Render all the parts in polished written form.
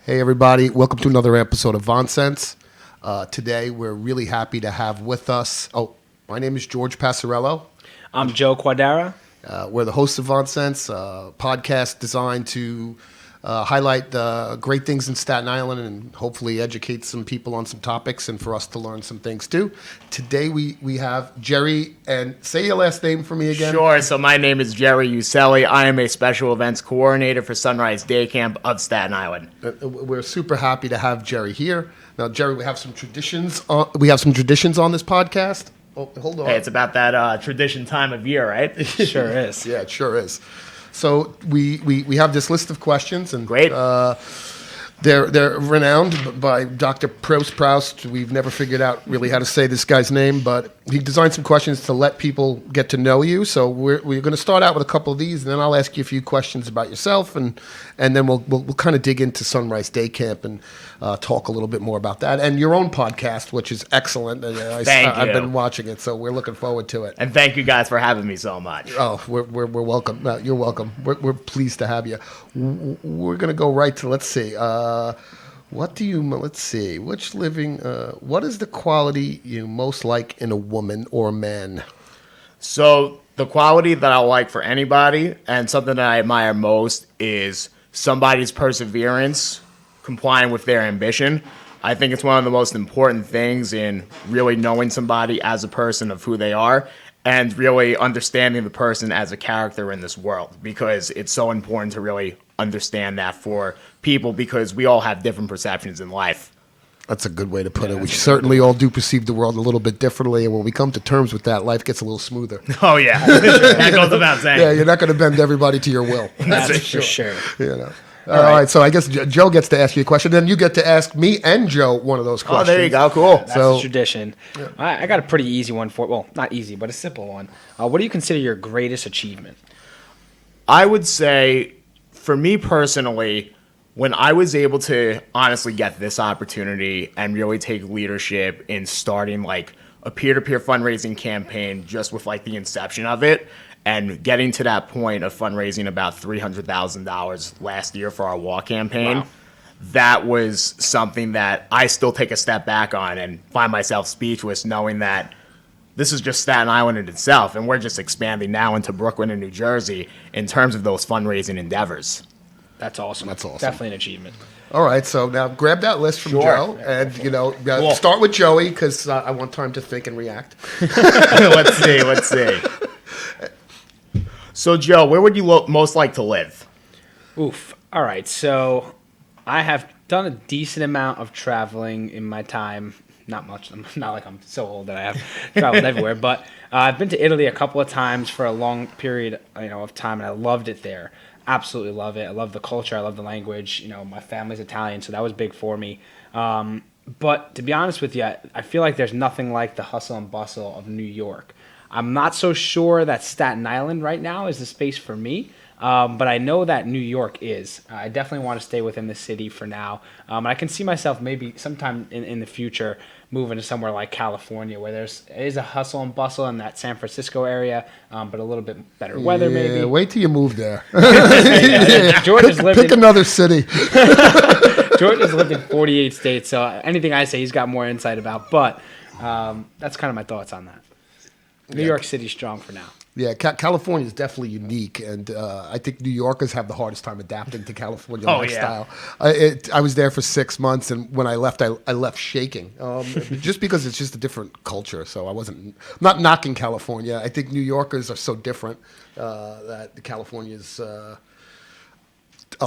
Hey everybody, welcome to another episode of VONSense. Today we're really happy to have with us, my name is George Passarello. I'm Joe Quadara. We're the hosts of VONSense, a podcast designed to highlight the great things in Staten Island and hopefully educate some people on some topics and for us to learn some things too. Today we have Gerry, and say your last name for me again. Sure, so my name is Gerry Ucelli. I am a special events coordinator for Sunrise Day Camp of Staten Island. We're super happy to have Gerry here. Now, Gerry, we have some traditions on this podcast. Oh, hold on. Hey, it's about that tradition time of year, right? Sure is. Yeah, it sure is. So we have this list of questions, and Great. They're renowned by Dr. Proust. We've never figured out really how to say this guy's name, but he designed some questions to let people get to know you. So we're going to start out with a couple of these, and then I'll ask you a few questions about yourself, and then we'll kind of dig into Sunrise Day Camp and talk a little bit more about that and your own podcast, which is excellent. Thank you. I've been watching it, so we're looking forward to it. And thank you guys for having me so much. Oh, we're welcome. You're welcome. We're pleased to have you. We're gonna go right to let's see. What is the quality you most like in a woman or a man? So the quality that I like for anybody and something that I admire most is somebody's perseverance, complying with their ambition. I think it's one of the most important things in really knowing somebody as a person of who they are and really understanding the person as a character in this world, because it's so important to really understand that for people, because we all have different perceptions in life. That's a good way to put it. We certainly all do perceive the world a little bit differently, and when we come to terms with that, life gets a little smoother. Oh, yeah. That goes without saying. Yeah, you're not going to bend everybody to your will. That's for sure. You know. All right, so I guess Joe gets to ask you a question, then you get to ask me and Joe one of those questions. Oh, there you go. Cool. That's a tradition. Yeah. I got a pretty easy one not easy, but a simple one. What do you consider your greatest achievement? I would say, for me personally, when I was able to honestly get this opportunity and really take leadership in starting like a peer-to-peer fundraising campaign just with like the inception of it, and getting to that point of fundraising about $300,000 last year for our walk campaign, wow. That was something that I still take a step back on and find myself speechless, knowing that this is just Staten Island in itself, and we're just expanding now into Brooklyn and New Jersey in terms of those fundraising endeavors. That's awesome. That's awesome. Definitely an achievement. All right, so now grab that list from Sure. Joe, and Cool. Start with Joey because I want time to think and react. Let's see. So, Joe, where would you most like to live? Oof. All right. So I have done a decent amount of traveling in my time. Not much. Not like I'm so old that I have traveled everywhere. But I've been to Italy a couple of times for a long period, of time, and I loved it there. Absolutely love it. I love the culture. I love the language. My family's Italian, so that was big for me. But to be honest with you, I feel like there's nothing like the hustle and bustle of New York. I'm not so sure that Staten Island right now is the space for me, but I know that New York is. I definitely want to stay within the city for now. I can see myself maybe sometime in the future moving to somewhere like California, where there is a hustle and bustle in that San Francisco area, but a little bit better weather maybe. Yeah, wait till you move there. George has lived pick another city. George has lived in 48 states, so anything I say he's got more insight about, but that's kind of my thoughts on that. New York City's strong for now. Yeah, California is definitely unique, and I think New Yorkers have the hardest time adapting to California lifestyle. Yeah. I was there for 6 months, and when I left, I left shaking, just because it's just a different culture. So I'm not knocking California. I think New Yorkers are so different that California is a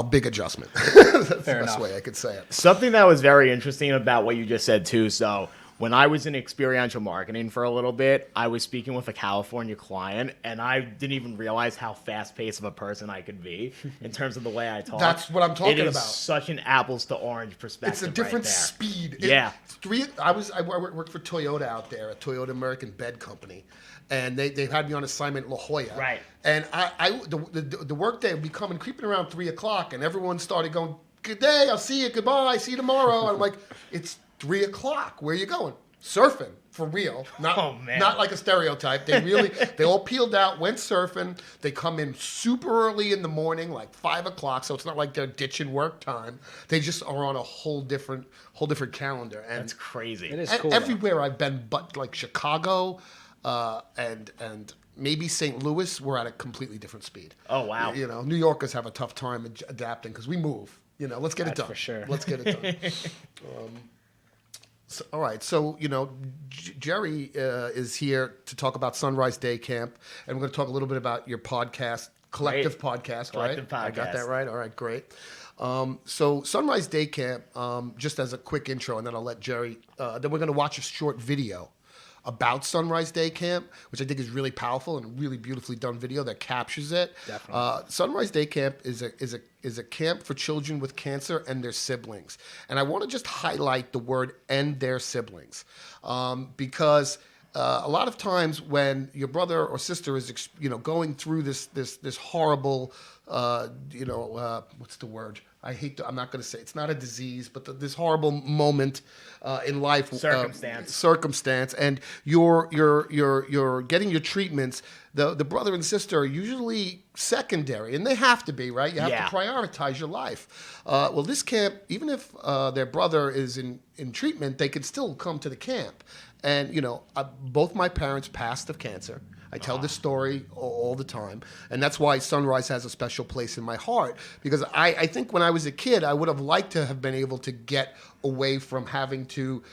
big adjustment. That's the best way I could say it. Something that was very interesting about what you just said, too, so when I was in experiential marketing for a little bit, I was speaking with a California client, and I didn't even realize how fast-paced of a person I could be in terms of the way I talk. That's what I'm talking about. It is such an apples-to-orange perspective. It's a different right there. speed. Yeah. I worked for Toyota out there, a Toyota American bed company, and they had me on assignment in La Jolla. Right. And the work day would be creeping around 3 o'clock, and everyone started going, "Good day, I'll see you, goodbye, see you tomorrow." And I'm like, it's 3 o'clock. Where are you going? Surfing. for real. Not, Oh, man. not like a stereotype. They all peeled out, went surfing. They come in super early in the morning, like 5 o'clock. So it's not like they're ditching work time. They just are on a whole different calendar. And That's crazy. It is and cool. Though. everywhere I've been, but like Chicago, and maybe St. Louis, we're at a completely different speed. Oh, wow. You know, New Yorkers have a tough time adapting because we move. You know, let's get it That's done. for sure. Let's get it done. So, all right. So, you know, Gerry is here to talk about Sunrise Day Camp, and we're going to talk a little bit about your podcast, Collective Podcast, Collective right? I got that Podcast. right. All right, great. So Sunrise Day Camp, just as a quick intro, and then I'll let Gerry, then we're going to watch a short video about Sunrise Day Camp, which I think is really powerful and a really beautifully done video that captures it. Definitely. Sunrise Day Camp is a camp for children with cancer and their siblings, and I want to just highlight the word "and their siblings," because a lot of times when your brother or sister is going through this horrible what's the word? I'm not going to say it's not a disease, but this horrible moment in life, circumstance, and you're getting your treatments. The brother and sister are usually secondary, and they have to be, right. You have to prioritize your life. Well, this camp, even if their brother is in treatment, they can still come to the camp. And both my parents passed of cancer. I tell this story all the time, and that's why Sunrise has a special place in my heart, because I think when I was a kid, I would have liked to have been able to get away from having to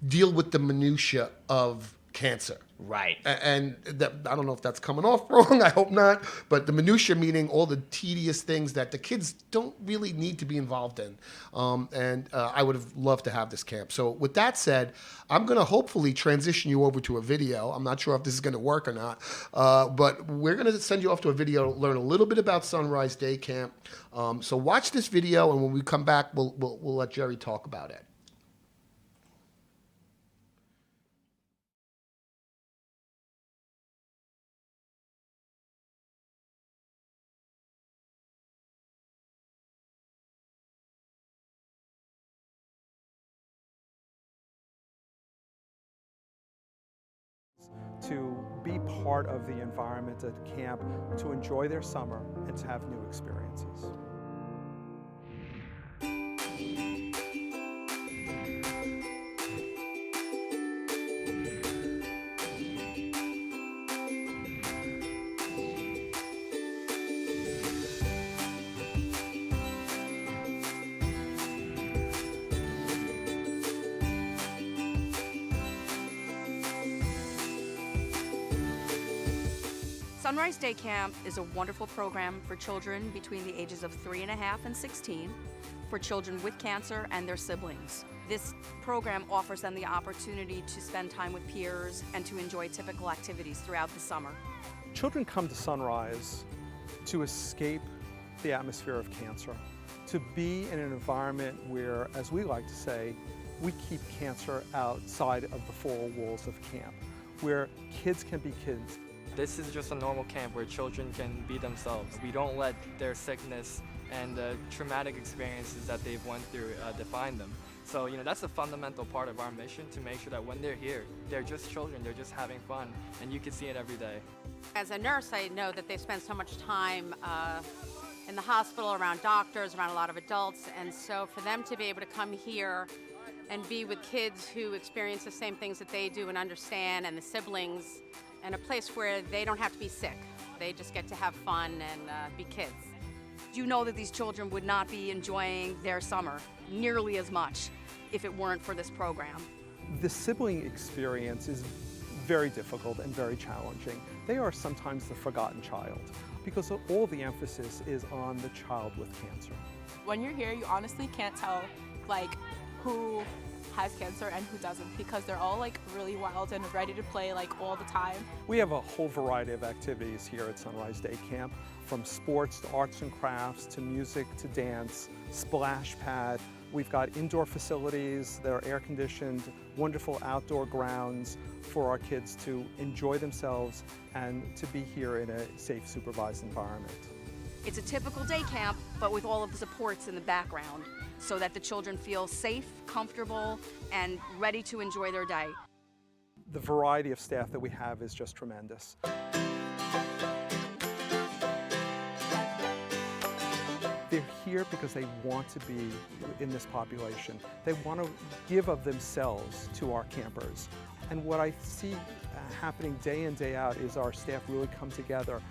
deal with the minutia of cancer. Right. And I don't know if that's coming off wrong. I hope not. But the minutia meaning all the tedious things that the kids don't really need to be involved in. And I would have loved to have this camp. So with that said, I'm going to hopefully transition you over to a video. I'm not sure if this is going to work or not. But we're going to send you off to a video to learn a little bit about Sunrise Day Camp. So watch this video, and when we come back, we'll let Gerry talk about it. To be part of the environment at camp, to enjoy their summer, and to have new experiences. Sunrise Day Camp is a wonderful program for children between the ages of 3.5 and 16, for children with cancer and their siblings. This program offers them the opportunity to spend time with peers and to enjoy typical activities throughout the summer. Children come to Sunrise to escape the atmosphere of cancer, to be in an environment where, as we like to say, we keep cancer outside of the four walls of camp, where kids can be kids. This is just a normal camp where children can be themselves. We don't let their sickness and the traumatic experiences that they've went through define them. So, that's a fundamental part of our mission, to make sure that when they're here, they're just children, they're just having fun, and you can see it every day. As a nurse, I know that they spend so much time in the hospital, around doctors, around a lot of adults, and so for them to be able to come here and be with kids who experience the same things that they do and understand, and the siblings, and a place where they don't have to be sick. They just get to have fun and be kids. You know that these children would not be enjoying their summer nearly as much if it weren't for this program. The sibling experience is very difficult and very challenging. They are sometimes the forgotten child, because all the emphasis is on the child with cancer. When you're here, you honestly can't tell who has cancer and who doesn't, because they're all really wild and ready to play all the time. We have a whole variety of activities here at Sunrise Day Camp, from sports to arts and crafts to music to dance, splash pad. We've got indoor facilities that are air conditioned, wonderful outdoor grounds for our kids to enjoy themselves and to be here in a safe, supervised environment. It's a typical day camp, but with all of the supports in the background, so that the children feel safe, comfortable, and ready to enjoy their day. the variety of staff that we have is just tremendous. They're here because they want to be in this population. They want to give of themselves to our campers. And what I see happening day in, day out is our staff really come together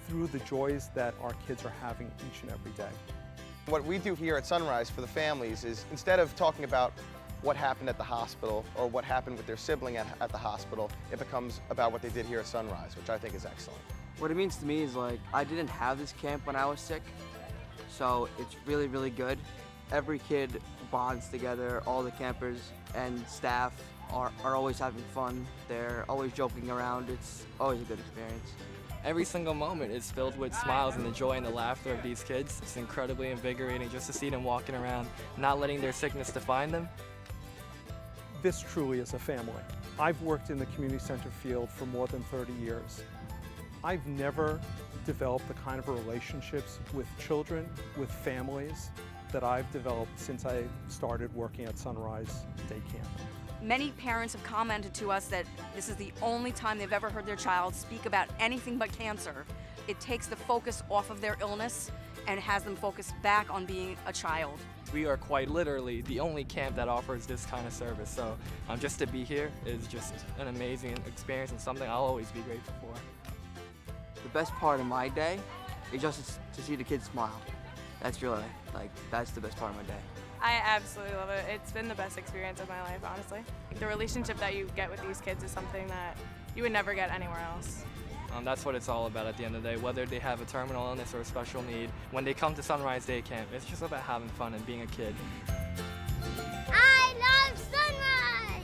through the joys that our kids are having each and every day. What we do here at Sunrise for the families is, instead of talking about what happened at the hospital or what happened with their sibling at the hospital, it becomes about what they did here at Sunrise, which I think is excellent. What it means to me is, like, I didn't have this camp when I was sick, so it's really, really good. Every kid bonds together, all the campers and staff are always having fun. They're always joking around. It's always a good experience. Every single moment is filled with smiles and the joy and the laughter of these kids. It's incredibly invigorating just to see them walking around, not letting their sickness define them. This truly is a family. I've worked in the community center field for more than 30 years. I've never developed the kind of relationships with children, with families, that I've developed since I started working at Sunrise Day Camp. Many parents have commented to us that this is the only time they've ever heard their child speak about anything but cancer. It takes the focus off of their illness and has them focus back on being a child. We are quite literally the only camp that offers this kind of service, so just to be here is just an amazing experience and something I'll always be grateful for. The best part of my day is just to see the kids smile. That's really, that's the best part of my day. I absolutely love it. It's been the best experience of my life, honestly. The relationship that you get with these kids is something that you would never get anywhere else. That's what it's all about at the end of the day, whether they have a terminal illness or a special need. When they come to Sunrise Day Camp, it's just about having fun and being a kid. I love Sunrise!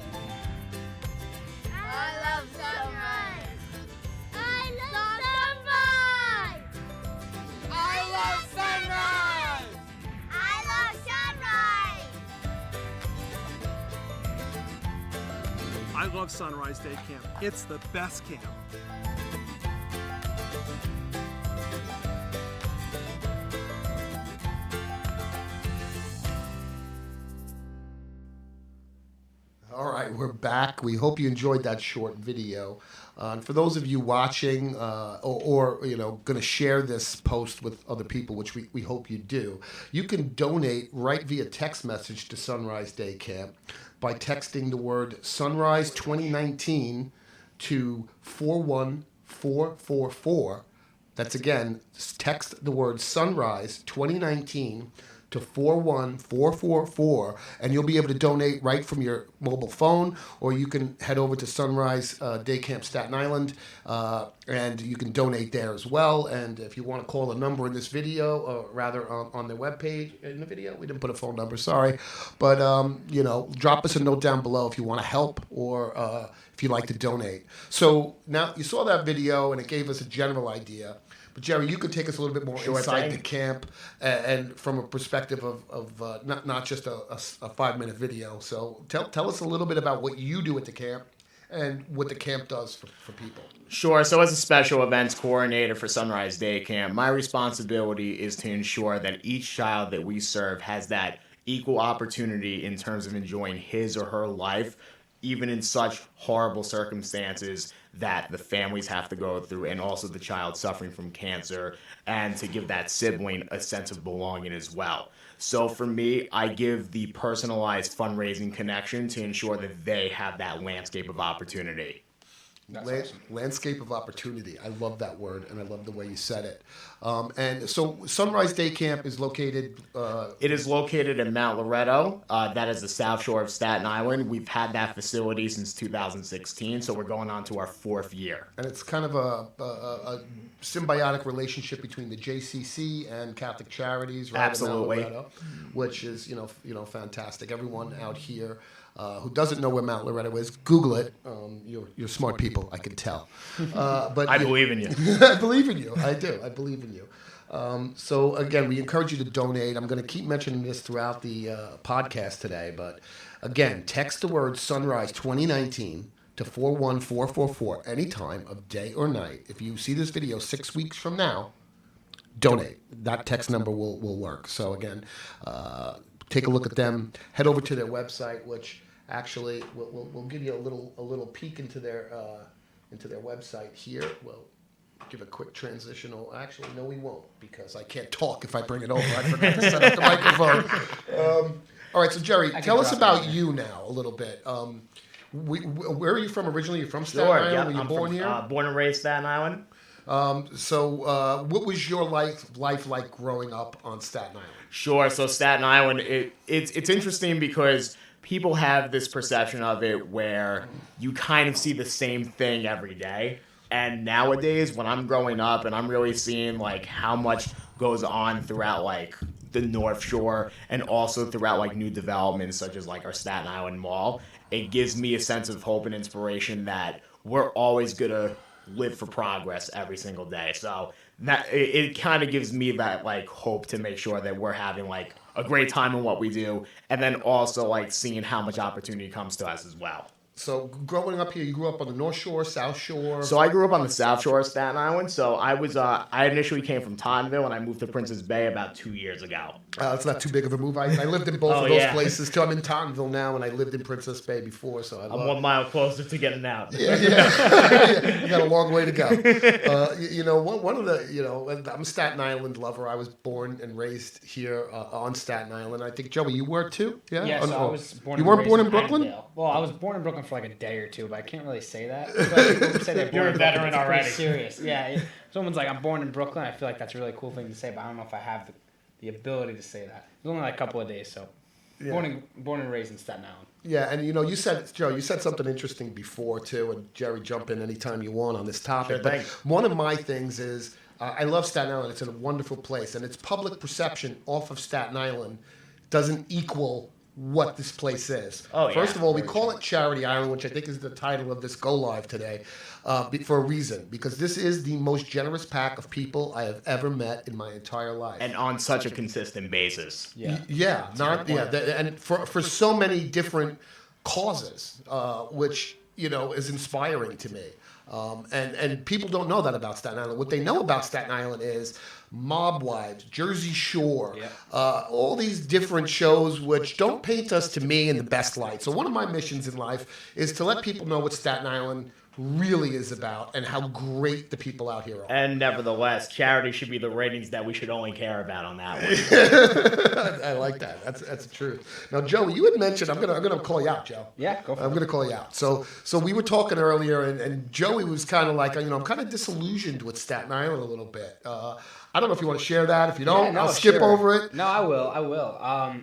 I love Sunrise! I love Sunrise! I love Sunrise! I love Sunrise! I love Sunrise Day Camp. It's the best camp. All right, we're back. We hope you enjoyed that short video. And for those of you watching or going to share this post with other people, which we hope you do, you can donate right via text message to Sunrise Day Camp by texting the word Sunrise 2019 to 41444. That's again, text the word Sunrise 2019 to 41444, and you'll be able to donate right from your mobile phone, or you can head over to Sunrise Day Camp Staten Island, and you can donate there as well. And if you want to call a number in this video, or rather on the webpage in the video, we didn't put a phone number, sorry, but drop us a note down below if you want to help or if you'd like to donate. So now you saw that video, and it gave us a general idea. But Gerry, you could take us a little bit more inside the camp and from a perspective of not just a 5-minute video. So tell us a little bit about what you do at the camp and what the camp does for people. Sure. So as a special events coordinator for Sunrise Day Camp, my responsibility is to ensure that each child that we serve has that equal opportunity in terms of enjoying his or her life, even in such horrible circumstances that the families have to go through, and also the child suffering from cancer, and to give that sibling a sense of belonging as well. So for me, I give the personalized fundraising connection to ensure that they have that landscape of opportunity. Landscape of opportunity. I love that word, and I love the way you said it. And so Sunrise Day Camp is located... It is located in Mount Loretto. That is the South Shore of Staten Island. We've had that facility since 2016, so we're going on to our 4th year. And it's kind of a symbiotic relationship between the JCC and Catholic Charities, right? Absolutely. In Mount Loretto, which is, fantastic. Everyone out here who doesn't know where Mount Loretto is, Google it. You're smart people, I can tell. But I believe in you. I believe in you. I do. I believe in you. So again, we encourage you to donate. I'm going to keep mentioning this throughout the podcast today, but again, text the word Sunrise 2019 to 41444 any time of day or night. If you see this video 6 weeks from now, donate. That text number will work. So again, take a look at them. Head over to their website, which Actually, we'll give you a little peek into their website here. We'll give a quick transitional. Actually, no, we won't, because I can't talk if I bring it over. I forgot to set up the microphone. All right, so Gerry, tell us about you now a little bit. Where are you from originally? You're from Staten Island? Yep, Were you born here? Born and raised Staten Island. So what was your life like growing up on Staten Island? Sure. So Staten Island, it's interesting because people have this perception of it where you kind of see the same thing every day. And nowadays, when I'm growing up and I'm really seeing like how much goes on throughout like the North Shore and also throughout like new developments such as like our Staten Island Mall, it gives me a sense of hope and inspiration that we're always gonna live for progress every single day. So that it kind of gives me that like hope to make sure that we're having like a great time in what we do, and then also like seeing how much opportunity comes to us as well. So growing up here, you grew up on the North Shore, South Shore? So I grew up on the South Shore of Staten Island. So I initially came from Tottenville, and I moved to Princess Bay about 2 years ago. It's not too big of a move. I lived in both of those places too. I'm in Tottenville now, and I lived in Princess Bay before. So I'm 1 mile closer to getting out. Yeah. You got a long way to go. One of the, I'm a Staten Island lover. I was born and raised here on Staten Island. I think, Joey, you were too? Yeah. Yeah, so I was born. You weren't born in Brooklyn? Annandale. Well, I was born in Brooklyn for like a day or two, but I can't really say that. People say they're born You're a in veteran Brooklyn. already. It's serious. Yeah. If someone's like, I'm born in Brooklyn, I feel like that's a really cool thing to say, but I don't know if I have the ability to say that. It was only like a couple of days, so born and raised in Staten Island. Yeah, and you said, Joe, you said something interesting before too, and Gerry, jump in anytime you want on this topic. Sure, but one of my things is I love Staten Island. It's a wonderful place, and its public perception off of Staten Island doesn't equal what this place is. First of all, we call it Charity Island, which I think is the title of this go live today, for a reason, because this is the most generous pack of people I have ever met in my entire life, and on such a consistent basis. And for so many different causes, which is inspiring to me. And people don't know that about Staten Island. What they know about Staten Island is Mob Wives, Jersey Shore, all these different shows which don't paint us, to me, in the best light. So one of my missions in life is to let people know what Staten Island really is about and how great the people out here are. And nevertheless, charity should be the ratings that we should only care about on that one. I like that. That's the truth. Now, Joey, you had mentioned, I'm gonna call you out, Joe. Yeah, go for it. I'm gonna call you out. So we were talking earlier, and Joey was kind of like, I'm kind of disillusioned with Staten Island a little bit. I don't know if you want to share that. If you don't, I'll skip over it. No, I will.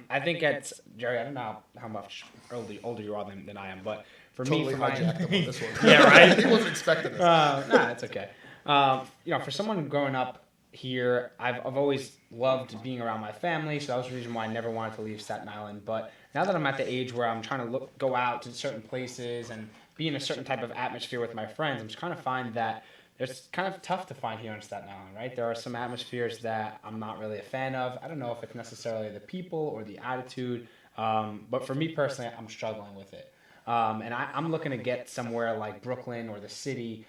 I think it's, Gerry, I don't know how much older you are than I am, but for me, for hijacked him on this one. Yeah, right? He wasn't expecting this. Nah, it's okay. For someone growing up here, I've always loved being around my family, so that was the reason why I never wanted to leave Staten Island. But now that I'm at the age where I'm trying to go out to certain places and be in a certain type of atmosphere with my friends, I'm just kind of find that it's kind of tough to find here on Staten Island, right? There are some atmospheres that I'm not really a fan of. I don't know if it's necessarily the people or the attitude, but for me personally, I'm struggling with it. And I'm looking to get somewhere like Brooklyn or the city,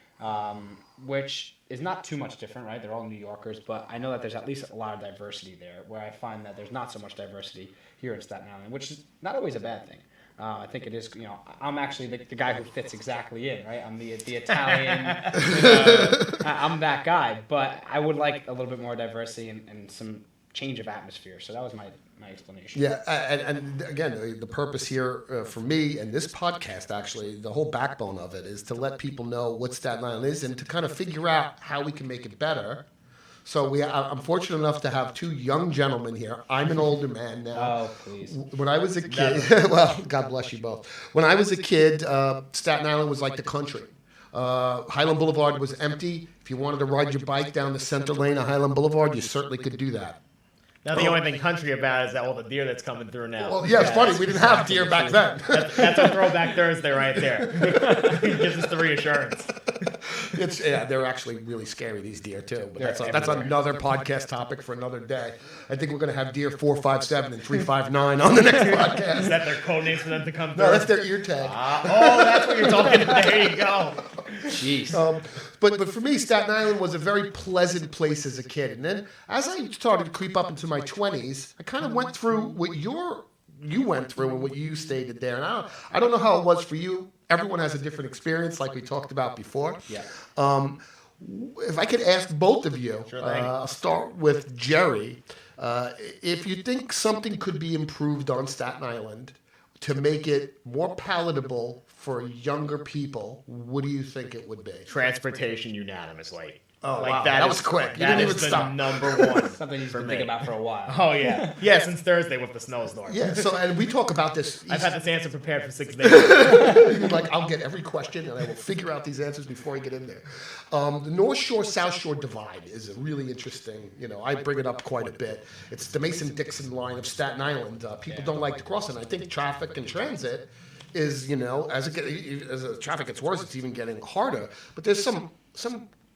which is not too much different, right? They're all New Yorkers, but I know that there's at least a lot of diversity there, where I find that there's not so much diversity here in Staten Island, which is not always a bad thing. I think it is, I'm actually the guy who fits exactly in, right? I'm the Italian, I'm that guy, but I would like a little bit more diversity and some change of atmosphere. So that was my explanation. Yeah, and again, the purpose here for me and this podcast, actually, the whole backbone of it is to let people know what Staten Island is and to kind of figure out how we can make it better. So I'm fortunate enough to have two young gentlemen here. I'm an older man now. Oh, please. When I was a kid, well, God bless you both. When I was a kid, Staten Island was like the country. Highland Boulevard was empty. If you wanted to ride your bike down the center lane of Highland Boulevard, you certainly could do that. Now, the only thing country about is that all the deer that's coming through now. Well, yeah, it's funny. We didn't have deer back then. That's a throwback Thursday right there. It gives us the reassurance. They're actually really scary, these deer, too. But that's another podcast topic for another day. I think we're going to have deer 457 and 359 on the next podcast. Is that their code names for them to come through? No, that's their ear tag. That's what you're talking about. There you go. Jeez. But for me, Staten Island was a very pleasant place as a kid. And then as I started to creep up into my 20s, I kind of went through what you're you went through and what you stated there. And I don't know how it was for you. Everyone has a different experience, like we talked about before. Yeah. If I could ask both of you, I'll start with Gerry. If you think something could be improved on Staten Island to make it more palatable for younger people, what do you think it would be? Transportation unanimously. Oh, like wow. That was quick. You didn't even stop. Number one. Something you've been thinking about for a while. Oh, yeah. Yeah, since Thursday with the snowstorm. Yeah, so, and we talk about this. I've had this answer prepared for 6 days. Like, I'll get every question, and I will figure out these answers before I get in there. The North Shore, South Shore divide is a really interesting, I bring it up quite a bit. It's the Mason-Dixon line of Staten Island. People don't like to cross it. And I think traffic and transit is, as the traffic gets worse, it's even getting harder. But there's some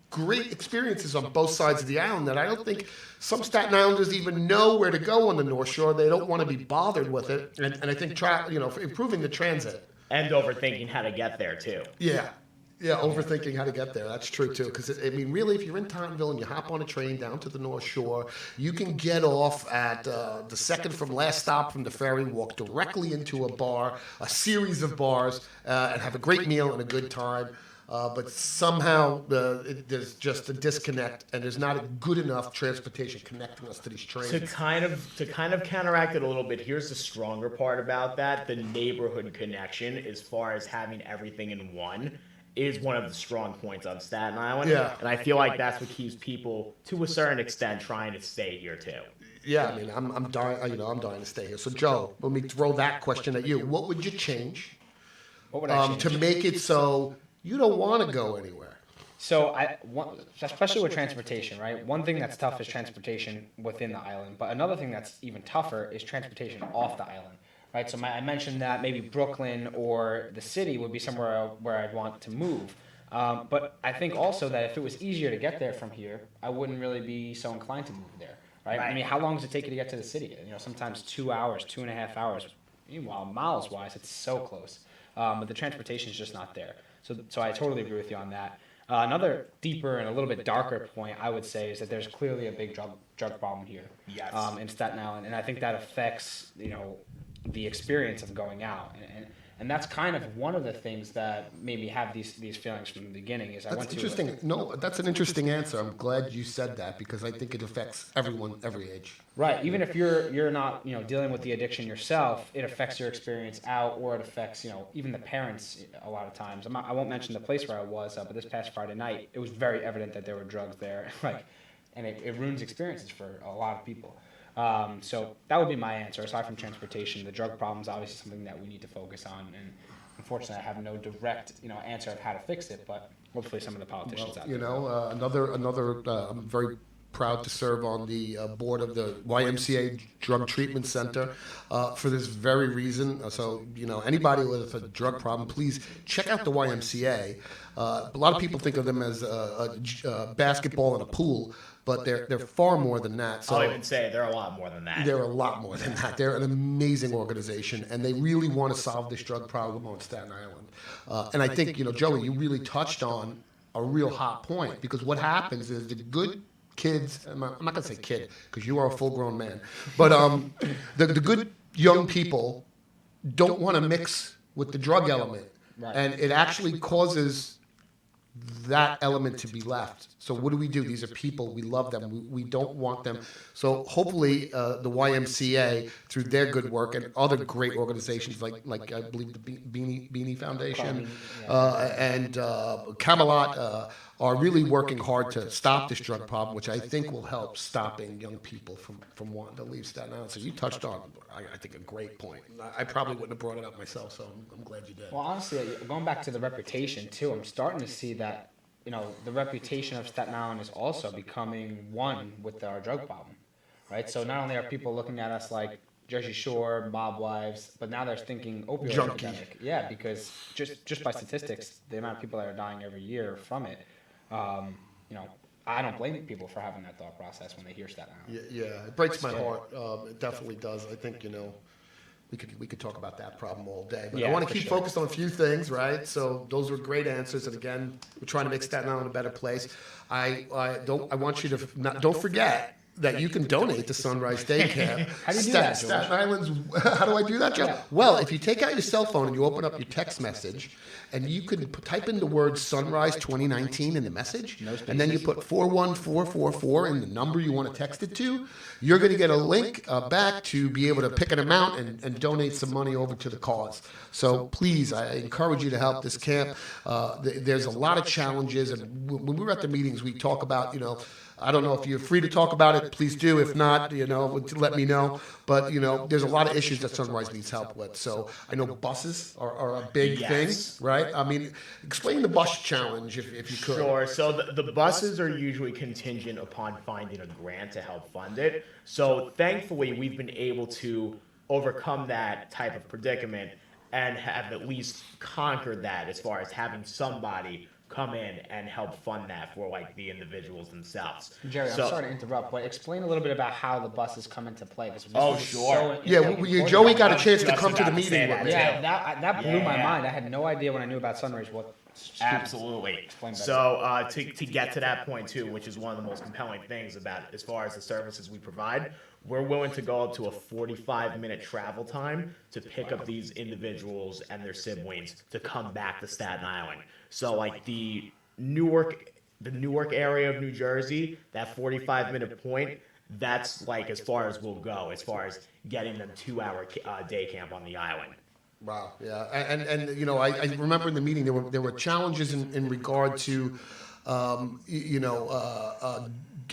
great experiences on both sides of the island that I don't think some Staten Islanders even know where to go on the North Shore. They don't want to be bothered with it, and I think for improving the transit and overthinking how to get there too. Yeah, overthinking how to get there. That's true too. Because really, if you're in Tauntonville and you hop on a train down to the North Shore, you can get off at the second from last stop from the ferry, walk directly into a bar, a series of bars, and have a great meal and a good time. But somehow there's just a disconnect, and there's not a good enough transportation connecting us to these trains. To kind of counteract it a little bit, here's the stronger part about that: the neighborhood connection, as far as having everything in one, is one of the strong points of Staten Island. Yeah. And I feel like that's what keeps people, to a certain extent, trying to stay here too. Yeah, I mean, I'm dying. I'm dying to stay here. So, Joe, let me throw that question at you. What would you change? What would I change? To make it so you don't want to go anywhere? So especially with transportation, right? One thing that's tough is transportation within the island, but another thing that's even tougher is transportation off the island, right? So I mentioned that maybe Brooklyn or the city would be somewhere where I'd want to move. But I think also that if it was easier to get there from here, I wouldn't really be so inclined to move there, right? I mean, how long does it take you to get to the city? Sometimes 2 hours, 2.5 hours. Meanwhile, miles-wise, it's so close. But the transportation is just not there. So I totally agree with you on that. Another deeper and a little bit darker point I would say is that there's clearly a big drug problem here. Yes. In Staten Island, and I think that affects the experience of going out, and that's kind of one of the things that made me have these feelings from the beginning. Is that's interesting. No, that's an interesting answer. I'm glad you said that because I think it affects everyone, every age. Right. Even if you're not dealing with the addiction yourself, it affects your experience out, or it affects even the parents a lot of times. I won't mention the place where I was, but this past Friday night, it was very evident that there were drugs there, and it ruins experiences for a lot of people. So that would be my answer. Aside from transportation, the drug problem is obviously something that we need to focus on, and unfortunately, I have no direct answer of how to fix it. But hopefully, some of the politicians out there. I'm very proud to serve on the board of the YMCA Drug Treatment Center for this very reason. So, anybody with a drug problem, please check out the YMCA. A lot of people think of them as a basketball and a pool, but they're far more than that. So I'll even say they're a lot more than that. They're a lot more than that. They're an amazing organization, and they really want to solve this drug problem on Staten Island. And I think, Joey, you really touched on a real hot point, because what happens is the good kids, I'm not going to say kid, because you are a full-grown man, but the good young people don't want to mix with the drug element, and it actually causes that element to be left. So what do? These are people. We love them. We don't want them. So hopefully the YMCA, through their good work and other great organizations like I believe the Beanie Foundation and Camelot are really working hard to stop this drug problem, which I think will help stopping young people from wanting to leave Staten Island. So you touched on, I think, a great point. I probably wouldn't have brought it up myself, so I'm glad you did. Well, honestly, going back to the reputation too, I'm starting to see that the reputation of Staten Island is also becoming one with our drug problem, right? So not only are people looking at us like Jersey Shore, mob wives, but now they're thinking opioid epidemic. Yeah, because just by statistics, the amount of people that are dying every year from it, I don't blame people for having that thought process when they hear Staten Island. Yeah, it breaks my heart. It definitely does. I think, we could talk about that problem all day. But I want to keep focused on a few things, right? So those were great answers. And again, we're trying to make Staten Island a better place. I want you to don't forget that you can donate to Sunrise Day Camp. How do you do that, George? Staten Island's, how do I do that, Joe? Yeah. Well, if you take out your cell phone and you open up your text message, and you can type in the word Sunrise 2019 in the message, and then you put 41444 in the number you want to text it to, you're going to get a link back to be able to pick an amount and donate some money over to the cause. So please, I encourage you to help this camp. There's a lot of challenges, and when we were at the meetings, we talk about, I don't know if you're free to talk about it, please do. If not, let me know. But, there's a lot of issues that Sunrise needs help with. So I know buses are a big thing, right? I mean, explain the bus challenge if you could. Sure. So the buses are usually contingent upon finding a grant to help fund it. So thankfully, we've been able to overcome that type of predicament and have at least conquered that as far as having somebody come in and help fund that for like the individuals themselves. Jerry, I'm sorry to interrupt, but explain a little bit about how the buses come into play. Sure. Joey got a chance to come to the meeting with me. Yeah, that blew my mind. I had no idea when I knew about Sunrise what. Absolutely. So to get to that point too, which is one of the most compelling things about as far as the services we provide, we're willing to go up to a 45-minute travel time to pick up these individuals and their siblings to come back to Staten Island. So like the Newark area of New Jersey, that 45-minute point, that's like as far as we'll go as far as getting them 2-hour day camp on the island. Wow, yeah, and I remember in the meeting there were challenges in regard to,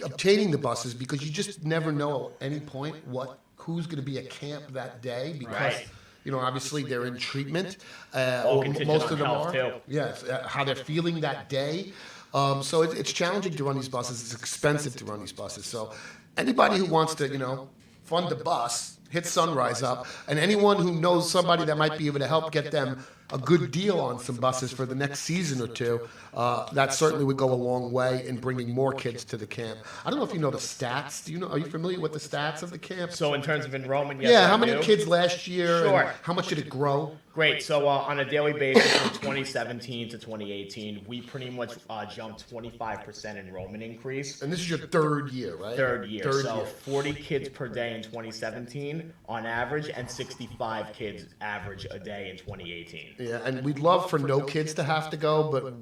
obtaining the buses because you just never know at any point who's going to be at camp that day because. Obviously they're in treatment, or most of them are. Too. Yes, how they're feeling that day. So it's challenging to run these buses. It's expensive to run these buses. So anybody who wants to, fund the bus, hit Sunrise up, and anyone who knows somebody that might be able to help get them a good deal on some buses for the next season or two, that certainly would go a long way in bringing more kids to the camp. I don't know if you know the stats. Are you familiar with the stats of the camp? So in terms of enrollment, yes, yeah, how many kids last year? Sure. And how much did it grow? Great. So on a daily basis from 2017 to 2018, we pretty much jumped 25% enrollment increase. And this is your third year, right? Third year. 40 kids per day in 2017 on average, and 65 kids average a day in 2018. Yeah, and we'd love for no kids to have to go, but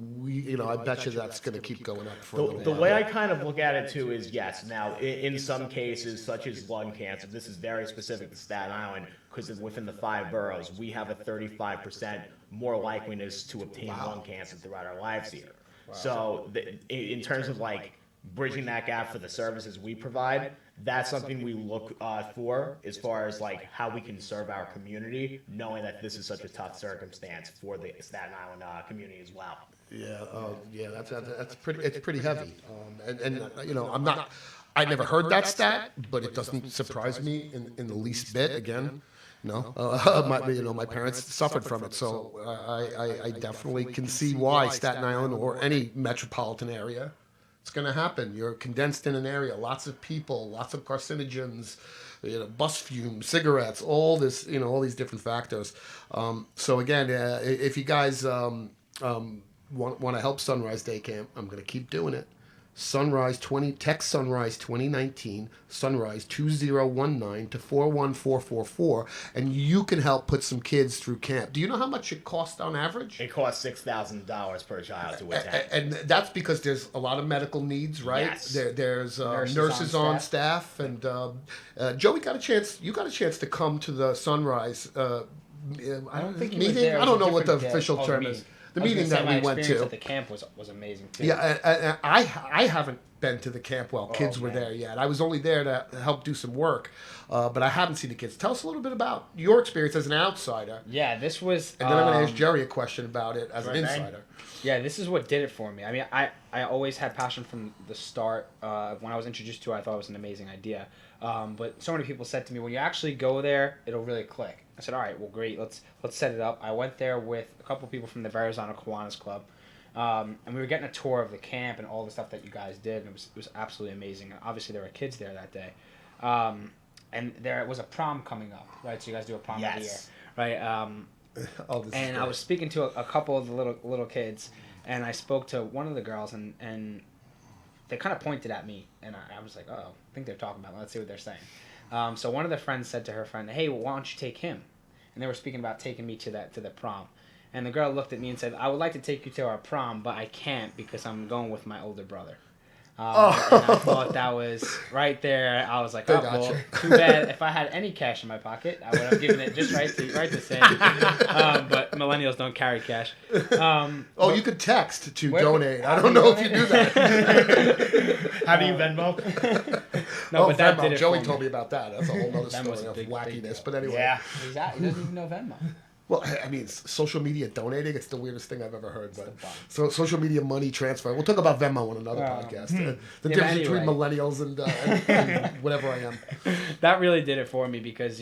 I bet you that's going to keep going up for a little while. The way I kind of look at it too is yes. Now, in some cases, such as lung cancer, this is very specific to Staten Island because within the 5 boroughs, we have a 35% more likeliness to obtain lung cancer throughout our lives here. Wow. So in terms of like bridging that gap for the services we provide, that's something we look for as far as like how we can serve our community, knowing that this is such a tough circumstance for the Staten Island community as well. Yeah, that's pretty heavy. I never heard that stat, but it doesn't surprise me in the least bit. Again, my parents suffered from it, so I definitely can see why Staten Island or any metropolitan area. It's going to happen. You're condensed in an area, lots of people, lots of carcinogens, bus fumes, cigarettes, all this, all these different factors. So again, if you guys want to help Sunrise Day Camp, I'm going to keep doing it. Text Sunrise 2019, Sunrise 2019 to 41444, and you can help put some kids through camp. Do you know how much it costs on average? It costs $6,000 per child to attend. And that's because there's a lot of medical needs, right? Yes. There's nurses on staff. And Joey got a chance. You got a chance to come to the Sunrise I don't think meeting. I don't know what the official term is. The meeting that we went to at the camp was amazing too. Yeah, I haven't been to the camp while kids were there yet. I was only there to help do some work, but I haven't seen the kids. Tell us a little bit about your experience as an outsider. Yeah, this was. And then I'm going to ask Gerry a question about it as an insider. Yeah, this is what did it for me. I mean, I always had passion from the start. When I was introduced to it, I thought it was an amazing idea. But so many people said to me, when you actually go there, it'll really click. I said, all right, well, great, let's set it up. I went there with a couple people from the Verrazano Kiwanis Club, and we were getting a tour of the camp and all the stuff that you guys did, and it was absolutely amazing. And obviously, there were kids there that day, and there was a prom coming up, right? So you guys do a prom every year, right? And I was speaking to a couple of the little kids, and I spoke to one of the girls, and they kind of pointed at me, and I was like, oh, I think they're talking about me. Let's see what they're saying. So one of the friends said to her friend, hey, well, why don't you take him? And they were speaking about taking me to the prom. And the girl looked at me and said, I would like to take you to our prom, but I can't because I'm going with my older brother. And I thought that was right there. I was like, oh, well, too bad. If I had any cash in my pocket, I would have given it just right to Sandy. But millennials don't carry cash. You could text to donate. I don't know if you do that. How do you Venmo? No, but that Venmo. did it Joey for told me me about that. That's a whole other Venmo's story a of big wackiness. deal. But anyway. Yeah. Exactly. He doesn't even know Venmo. Well, I mean, social media donating, it's the weirdest thing I've ever heard. But so social media money transfer. We'll talk about Venmo on another podcast. The difference between millennials and whatever I am. That really did it for me because,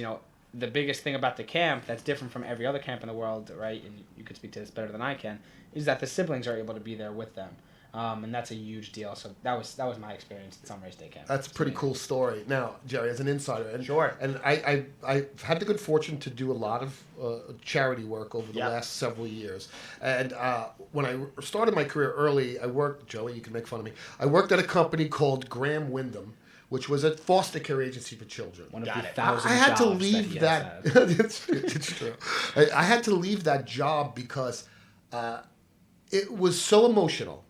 the biggest thing about the camp that's different from every other camp in the world, right, and you could speak to this better than I can, is that the siblings are able to be there with them. And that's a huge deal. So that was my experience at Sunrise Day Camp. That's a pretty cool story. Now, Gerry, as an insider, and Sure. and I've had the good fortune to do a lot of charity work over the last several years. And when I started my career early, I worked. Joey, you can make fun of me. I worked at a company called Graham Wyndham, which was a foster care agency for children. One of the 1,000 I had to jobs leave that. it's true. I had to leave that job because it was so emotional.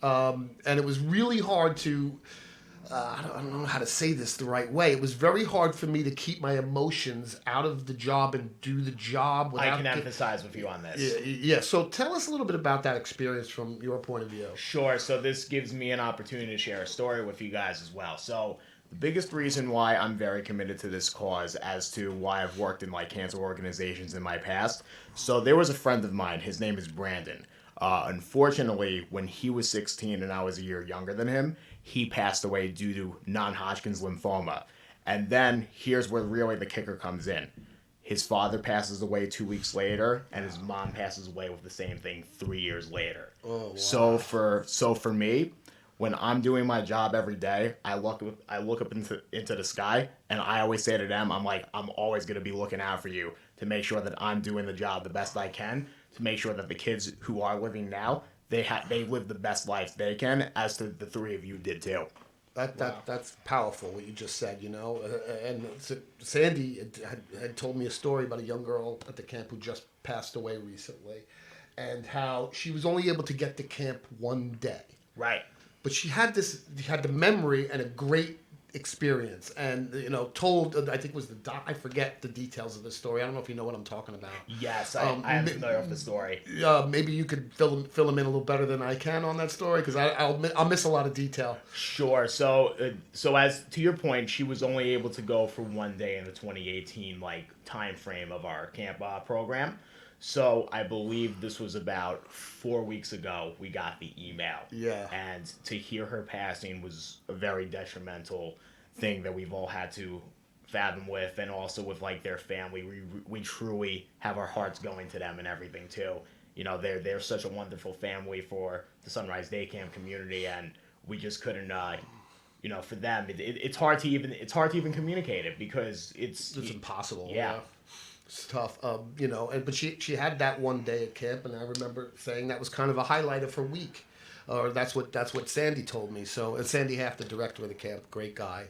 And it was really hard to, I don't know how to say this the right way. It was very hard for me to keep my emotions out of the job and do the job. I can emphasize with you on this. Yeah. So tell us a little bit about that experience from your point of view. Sure. So this gives me an opportunity to share a story with you guys as well. So the biggest reason why I'm very committed to this cause as to why I've worked in cancer organizations in my past. So there was a friend of mine. His name is Brandon. Unfortunately, when he was 16 and I was a year younger than him, he passed away due to non-Hodgkin's lymphoma. And then here's where really the kicker comes in. His father passes away 2 weeks later, and his mom passes away with the same thing 3 years later. Oh, wow. So for me, when I'm doing my job every day, I look up into the sky, and I always say to them, I'm like, I'm always going to be looking out for you to make sure that I'm doing the job the best I can, to make sure that the kids who are living now, they live the best life they can, as the three of you did too. That's powerful what you just said, And Sandy had told me a story about a young girl at the camp who just passed away recently, and how she was only able to get to camp one day. Right. But she had the memory and a great experience, and told, I think it was I forget the details of the story. I don't know if you know what I'm talking about. Yes, I am familiar with the story. Maybe you could fill them in a little better than I can on that story, because I'll miss a lot of detail. Sure. So as to your point, she was only able to go for one day in the 2018 time frame of our camp program. So I believe this was about 4 weeks ago we got the email. Yeah. And to hear her passing was a very detrimental thing that we've all had to fathom with, and also with their family. We truly have our hearts going to them and everything too. They're such a wonderful family for the Sunrise Day Camp community, and we just couldn't for them it's hard to even communicate it, because it's impossible. Yeah. It's tough, but she had that one day at camp, and I remember saying that was kind of a highlight of her week, or that's what Sandy told me. So, and Sandy Half, the director of the camp, great guy.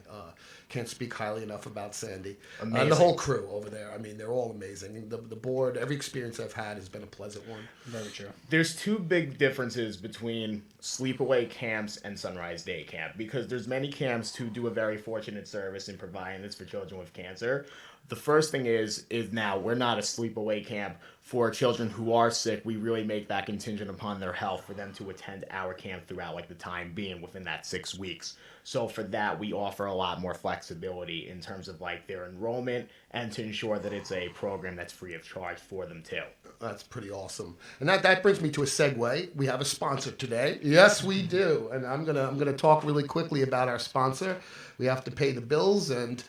Can't speak highly enough about Sandy. And the whole crew over there. I mean, they're all amazing. The board, every experience I've had has been a pleasant one. Very true. There's two big differences between sleepaway camps and Sunrise Day Camp, because there's many camps who do a very fortunate service in providing this for children with cancer. The first thing is now we're not a sleepaway camp for children who are sick. We really make that contingent upon their health for them to attend our camp throughout the time being within that 6 weeks. So for that, we offer a lot more flexibility in terms of their enrollment, and to ensure that it's a program that's free of charge for them too. That's pretty awesome. And that brings me to a segue. We have a sponsor today. Yes, we do. And I'm gonna talk really quickly about our sponsor. We have to pay the bills, and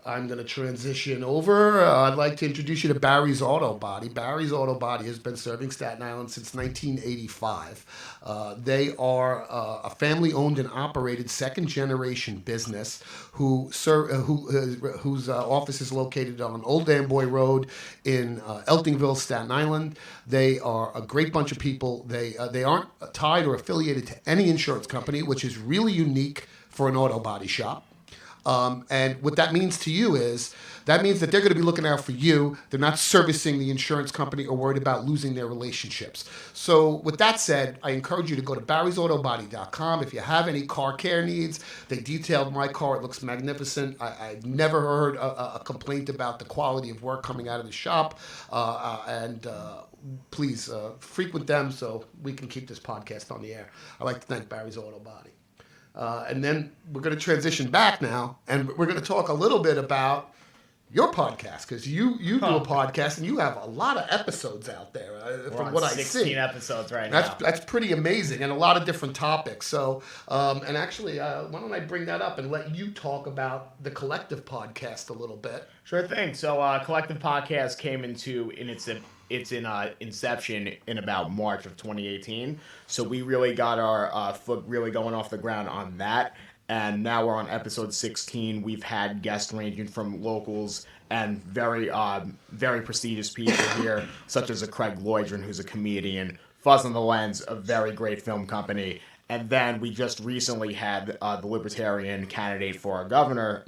I'm going to transition over. I'd like to introduce you to Barry's Auto Body. Barry's Auto Body has been serving Staten Island since 1985. They are a family-owned and operated second-generation business whose office is located on Old Amboy Road in Eltingville, Staten Island. They are a great bunch of people. They aren't tied or affiliated to any insurance company, which is really unique for an auto body shop. And what that means to you is that means that they're going to be looking out for you. They're not servicing the insurance company or worried about losing their relationships. So with that said, I encourage you to go to barrysautobody.com. If you have any car care needs, they detailed my car. It looks magnificent. I've never heard a complaint about the quality of work coming out of the shop. Please frequent them so we can keep this podcast on the air. I'd like to thank Barry's Auto Body. And then we're going to transition back now, and we're going to talk a little bit about your podcast, because you do a podcast, and you have a lot of episodes out there. From what I see, 16 episodes right now. That's pretty amazing, and a lot of different topics. So, and actually, why don't I bring that up and let you talk about the Collective podcast a little bit? Sure thing. So, Collective Podcast came into its inception in about March of 2018. So we really got our foot really going off the ground on that. And now we're on episode 16. We've had guests ranging from locals and very prestigious people here, such as a Craig Lloydron, who's a comedian, Fuzz on the Lens, a very great film company. And then we just recently had the Libertarian candidate for our governor,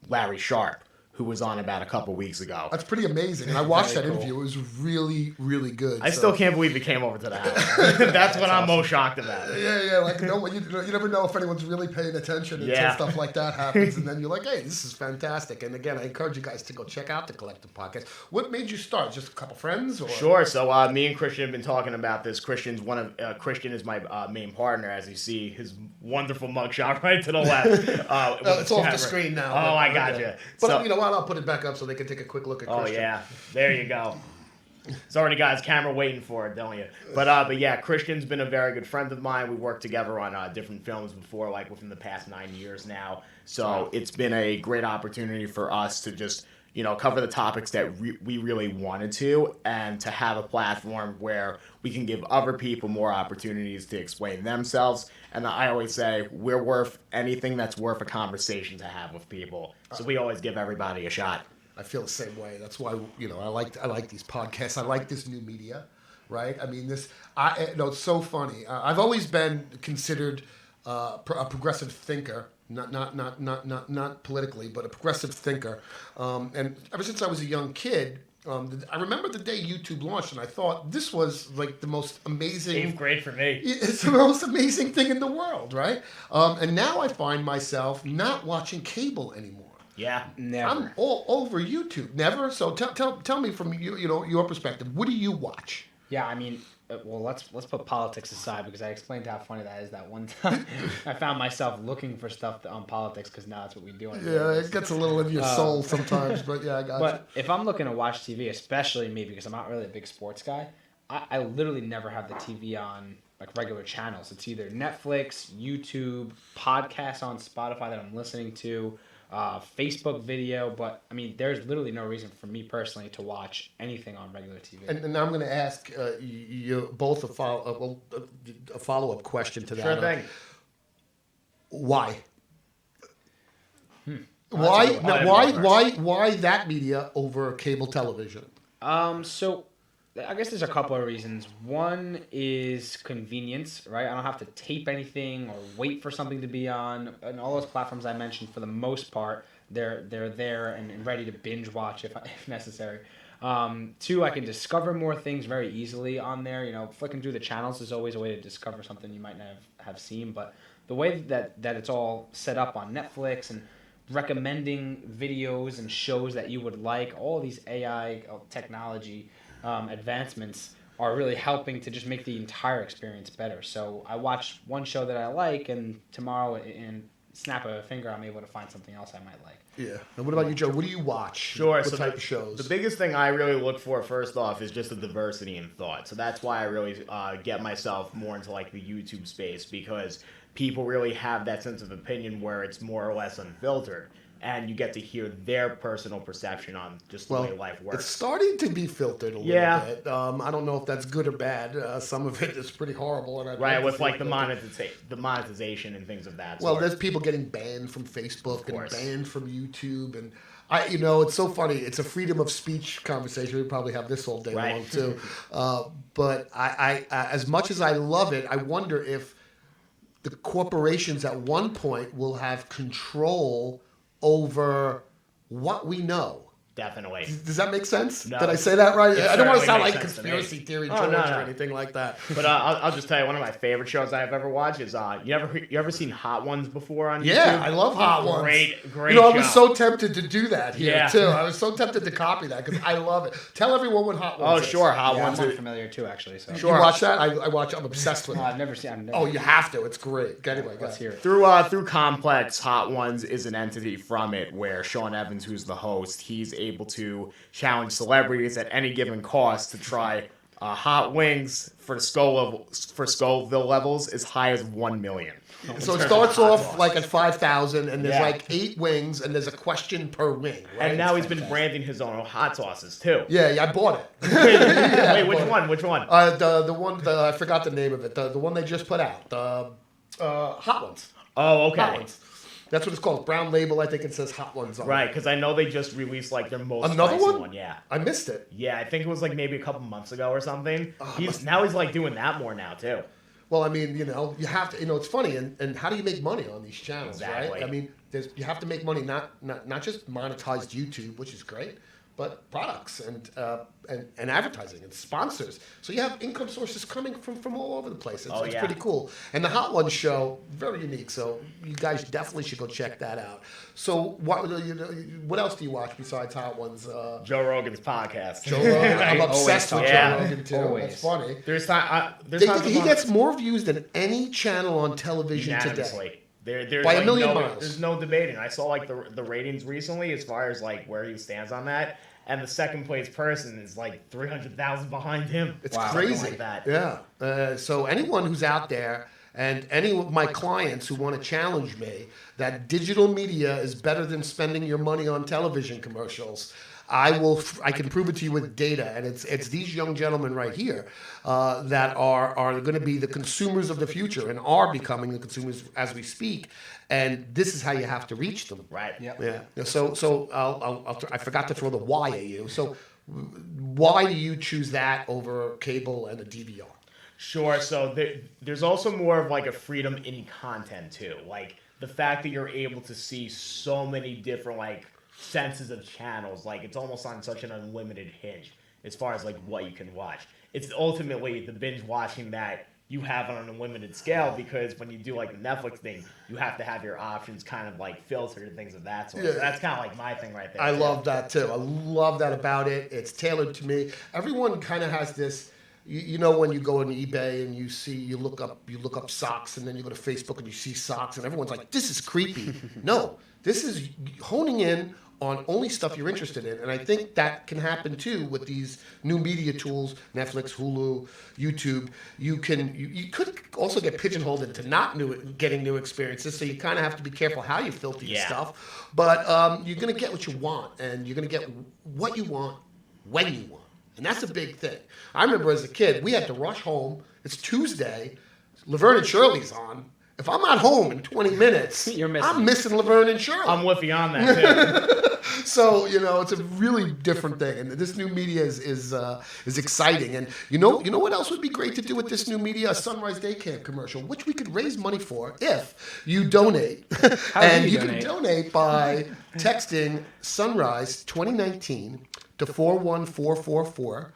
Larry Sharp, who was on about a couple weeks ago. That's pretty amazing. And I watched that interview. It was really, really good. I still can't believe he came over to the house. That's what I'm most shocked about. Yeah. Like, you never know if anyone's really paying attention until stuff like that happens. And then you're like, hey, this is fantastic. And again, I encourage you guys to go check out the Collective Podcast. What made you start? Just a couple friends? Or? Sure. So me and Christian have been talking about this. Christian is my main partner, as you see his wonderful mugshot right to the left. It's off the screen now. Oh, I got you. But you know what? I'll put it back up so they can take a quick look at Christian. Oh, yeah. There you go. It's already got his camera waiting for it, don't you? But yeah, Christian's been a very good friend of mine. We worked together on different films before, like within the past 9 years now. So it's been a great opportunity for us to just, cover the topics that we really wanted to, and to have a platform where we can give other people more opportunities to explain themselves. And I always say we're worth anything that's worth a conversation to have with people. So we always give everybody a shot. I feel the same way. That's why I like these podcasts. I like this new media, right? I mean, it's so funny. I've always been considered a progressive thinker, not politically, but a progressive thinker. And ever since I was a young kid, I remember the day YouTube launched, and I thought this was like the most amazing. 8th grade for me. It's the most amazing thing in the world, right? And now I find myself not watching cable anymore. Yeah, never. I'm all over YouTube. Never. So tell me from your perspective. What do you watch? Yeah, I mean, well, let's put politics aside, because I explained how funny that is. That one time, I found myself looking for stuff on politics, because now that's what we do. Yeah, it gets a little in your soul sometimes, but yeah, I got But if I'm looking to watch TV, especially me, because I'm not really a big sports guy, I literally never have the TV on like regular channels. It's either Netflix, YouTube, podcasts on Spotify that I'm listening to, Facebook video, but I mean, there's literally no reason for me personally to watch anything on regular TV. And now I'm going to ask you both a follow-up question to that. Sure thing. Why? Why that media over cable television? So I guess there's a couple of reasons. One is convenience, right? I don't have to tape anything or wait for something to be on. And all those platforms I mentioned, for the most part, they're there and ready to binge watch if necessary. Two, I can discover more things very easily on there. Flicking through the channels is always a way to discover something you might not have seen. But the way that it's all set up on Netflix and recommending videos and shows that you would like, all these AI technology advancements are really helping to just make the entire experience better. So I watch one show that I like, and tomorrow, in snap of a finger, I'm able to find something else I might like. Yeah. And what about you, Joe? What do you watch? Sure. What type of shows? The biggest thing I really look for, first off, is just the diversity in thought. So that's why I really get myself more into like the YouTube space, because people really have that sense of opinion where it's more or less unfiltered. and you get to hear their personal perception on just the way life works. It's starting to be filtered a little bit. I don't know if that's good or bad. Some of it is pretty horrible. And with like the monetization and things of that sort. Well, there's people getting banned from Facebook and banned from YouTube, and it's so funny. It's a freedom of speech conversation. We probably have this all day long too. But I, as much as I love it, I wonder if the corporations at one point will have control over what we know. Definitely. Does that make sense? No. Did I say that right? I don't want to sound like sense conspiracy theory George or anything like that. But I'll just tell you, one of my favorite shows I've ever watched is you ever seen Hot Ones before on YouTube? Yeah, I love Hot Ones. Great show. I show. was so tempted to do that here too. I was so tempted to copy that because I love it. Tell everyone what Hot Ones is. Sure, Hot Ones. I'm familiar too, actually. So. You watch that? I watch. I'm obsessed with it. I've never seen. Oh, you have to. It's great. Anyway, let's hear it. Through Complex, Hot Ones is an entity from it where Sean Evans, who's the host, he's able to challenge celebrities at any given cost to try hot wings for Scoville levels as high as 1 million. So it starts off like at 5,000, and there's like 8 wings, and there's a question per wing. Right? And now he's been branding his own hot sauces too. Yeah, I bought it. Wait, which one? Which one? The one I forgot the name of it. The one they just put out. The Hot Ones. Oh, okay. Hot Ones. That's what it's called. Brown label. I think it says Hot Ones on it. Right, because I know they just released like their most Another spicy one? Yeah, I missed it. Yeah, I think it was like maybe a couple months ago or something. He's like doing that more now too. Well, I mean, you have to. It's funny, and how do you make money on these channels, Exactly. right? I mean, you have to make money not just monetized YouTube, which is great, but products and advertising and sponsors. So you have income sources coming from all over the place. It's pretty cool. And the Hot Ones show, very unique. So you guys definitely should go check that out. So what else do you watch besides Hot Ones? Joe Rogan's podcast. Joe Rogan. I'm obsessed with Joe Rogan too. Always. That's funny. He He gets more views than any channel on television today. There's By like a million miles. There's no debating. I saw like the ratings recently as far as like where he stands on that, and the second place person is like 300,000 behind him. It's crazy. Like that. Yeah. So anyone who's out there, and any of my clients who want to challenge me that digital media is better than spending your money on television commercials, I can prove it to you with data, and it's these young gentlemen right here that are going to be the consumers of the future and are becoming the consumers as we speak. And this is how you have to reach them. Right. Yeah. So I forgot to throw the why at you. So why do you choose that over cable and a DVR? Sure. So there's also more of like a freedom in content too. Like the fact that you're able to see so many different like senses of channels, like it's almost on such an unlimited hinge as far as like what you can watch. It's ultimately the binge watching that you have on an unlimited scale, because when you do like the Netflix thing, you have to have your options kind of like filtered and things of that sort. Yeah. So that's kind of like my thing right there. I love that too. I love that about it. It's tailored to me. Everyone kind of has this. You know, when you go on eBay and you look up socks, and then you go to Facebook and you see socks, and everyone's like, "This is creepy." No, this is honing in on only stuff you're interested in. And I think that can happen too with these new media tools, Netflix, Hulu, YouTube. You could also get pigeonholed into getting new experiences, so you kind of have to be careful how you filter your stuff. But you're going to get what you want, and you're going to get what you want when you want. And that's a big thing. I remember as a kid, we had to rush home. It's Tuesday. Laverne and Shirley's on. If I'm not home in 20 minutes, I'm missing Laverne and Shirley. I'm with you on that too. So it's a really different thing, and this new media is exciting. And you know what else would be great to do with this new media? A Sunrise Day Camp commercial, which we could raise money for if you donate. And you can donate by texting Sunrise 2019 to 41444.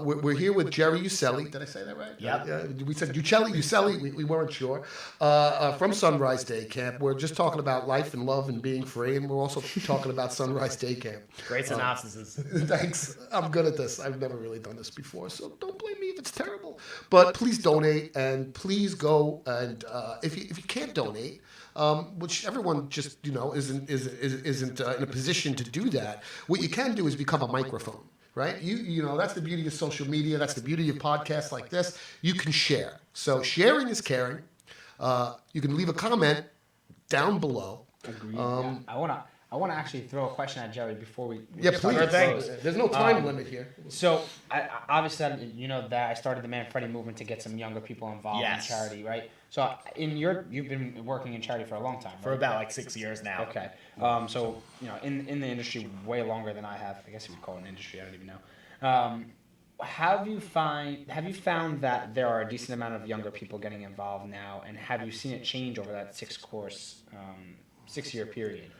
We're here with Gerry Ucelli. Did I say that right? Yeah. We said Ucelli. We weren't sure. From Sunrise Day Camp. We're just talking about life and love and being free, and we're also talking about Sunrise Day Camp. Great synopsis. Thanks. I'm good at this. I've never really done this before, so don't blame me if it's terrible. But please donate, and please go. And if you can't donate, which everyone just isn't in a position to do that, what you can do is become a microphone. Right? You know, that's the beauty of social media. That's the beauty of podcasts like this. You can share. So sharing is caring. You can leave a comment down below. Agreed. I want to actually throw a question at Gerry before we Yeah, please. close. There's no time limit here. So, obviously, you know that I started the Manfredi movement to get some younger people involved in charity, right? So, you've been working in charity for a long time, right? For about like 6 years now. Okay. So, you know, in the industry way longer than I have. I guess you would call it an industry. I don't even know. Have you found that there are a decent amount of younger people getting involved now, and have you seen it change over that 6-year period?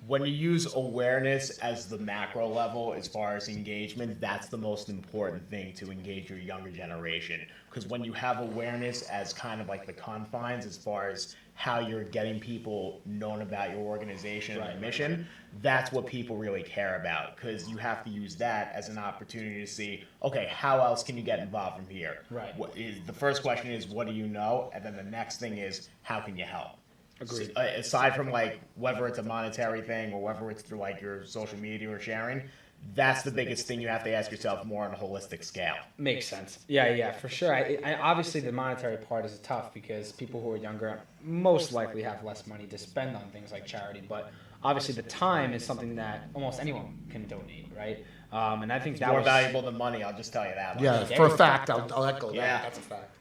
When you use awareness as the macro level as far as engagement, that's the most important thing to engage your younger generation. Because when you have awareness as kind of like the confines as far as how you're getting people known about your organization and mission, that's what people really care about. Because you have to use that as an opportunity to see, okay, how else can you get involved from here? Right. The first question is, what do you know? And then the next thing is, how can you help? Agreed. Aside from like whether it's a monetary thing or whether it's through like your social media or sharing, that's the biggest thing you have to ask yourself more on a holistic scale. Makes sense. Yeah, for sure. I obviously, the monetary part is tough because people who are younger most likely have less money to spend on things like charity. But obviously, the time is something that almost anyone can donate, right? And I think that More was valuable than money. I'll just tell you that. Yeah, for a fact, I'll echo that. Yeah. That's a fact.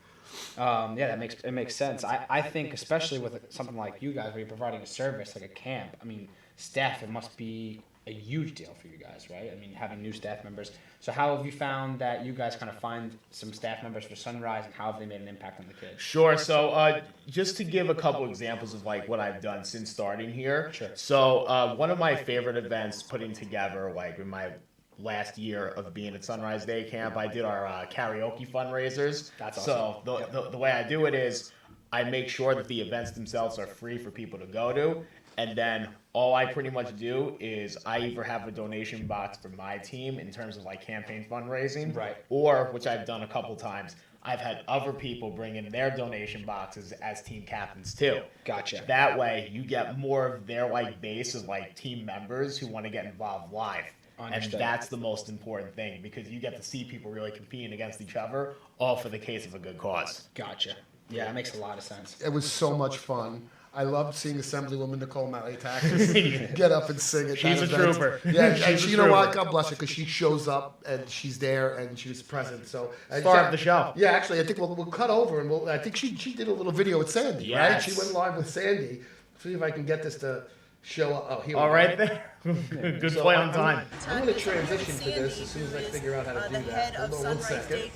Yeah, that makes sense. I think especially with something like you guys, where you're providing a service like a camp. I mean, staff, it must be a huge deal for you guys, right? I mean, having new staff members. So how have you found that you guys kind of find some staff members for Sunrise, and how have they made an impact on the kids? Sure. So just to give a couple examples of like what I've done since starting here. Sure. So one of my favorite events putting together, like in my last year of being at Sunrise Day Camp, I did our karaoke fundraisers. That's awesome. So the way I do it is I make sure that the events themselves are free for people to go to. And then all I pretty much do is I either have a donation box for my team in terms of like campaign fundraising. Right. Or, which I've done a couple times, I've had other people bring in their donation boxes as team captains too. Gotcha. That way you get more of their like base of like team members who want to get involved live. Understood. And that's the most important thing, because you get to see people really competing against each other, all for the case of a good cause. Gotcha. Yeah, that makes a lot of sense. It was so much fun. I loved seeing Assemblywoman Nicole Maliotakis get up and sing at She's that a event. trooper. Yeah, She's and a you know what? trooper. God bless her, because she shows up and she's there and she was present. So Star of the show. Yeah, actually, I think we'll cut over and I think she did a little video with Sandy, right? Yes. She went live with Sandy. See if I can get this to show up. Oh, here we All go. right there. Good So play on time. I'm going to transition to this as soon as I figure out how to do that. Hold on 1 second.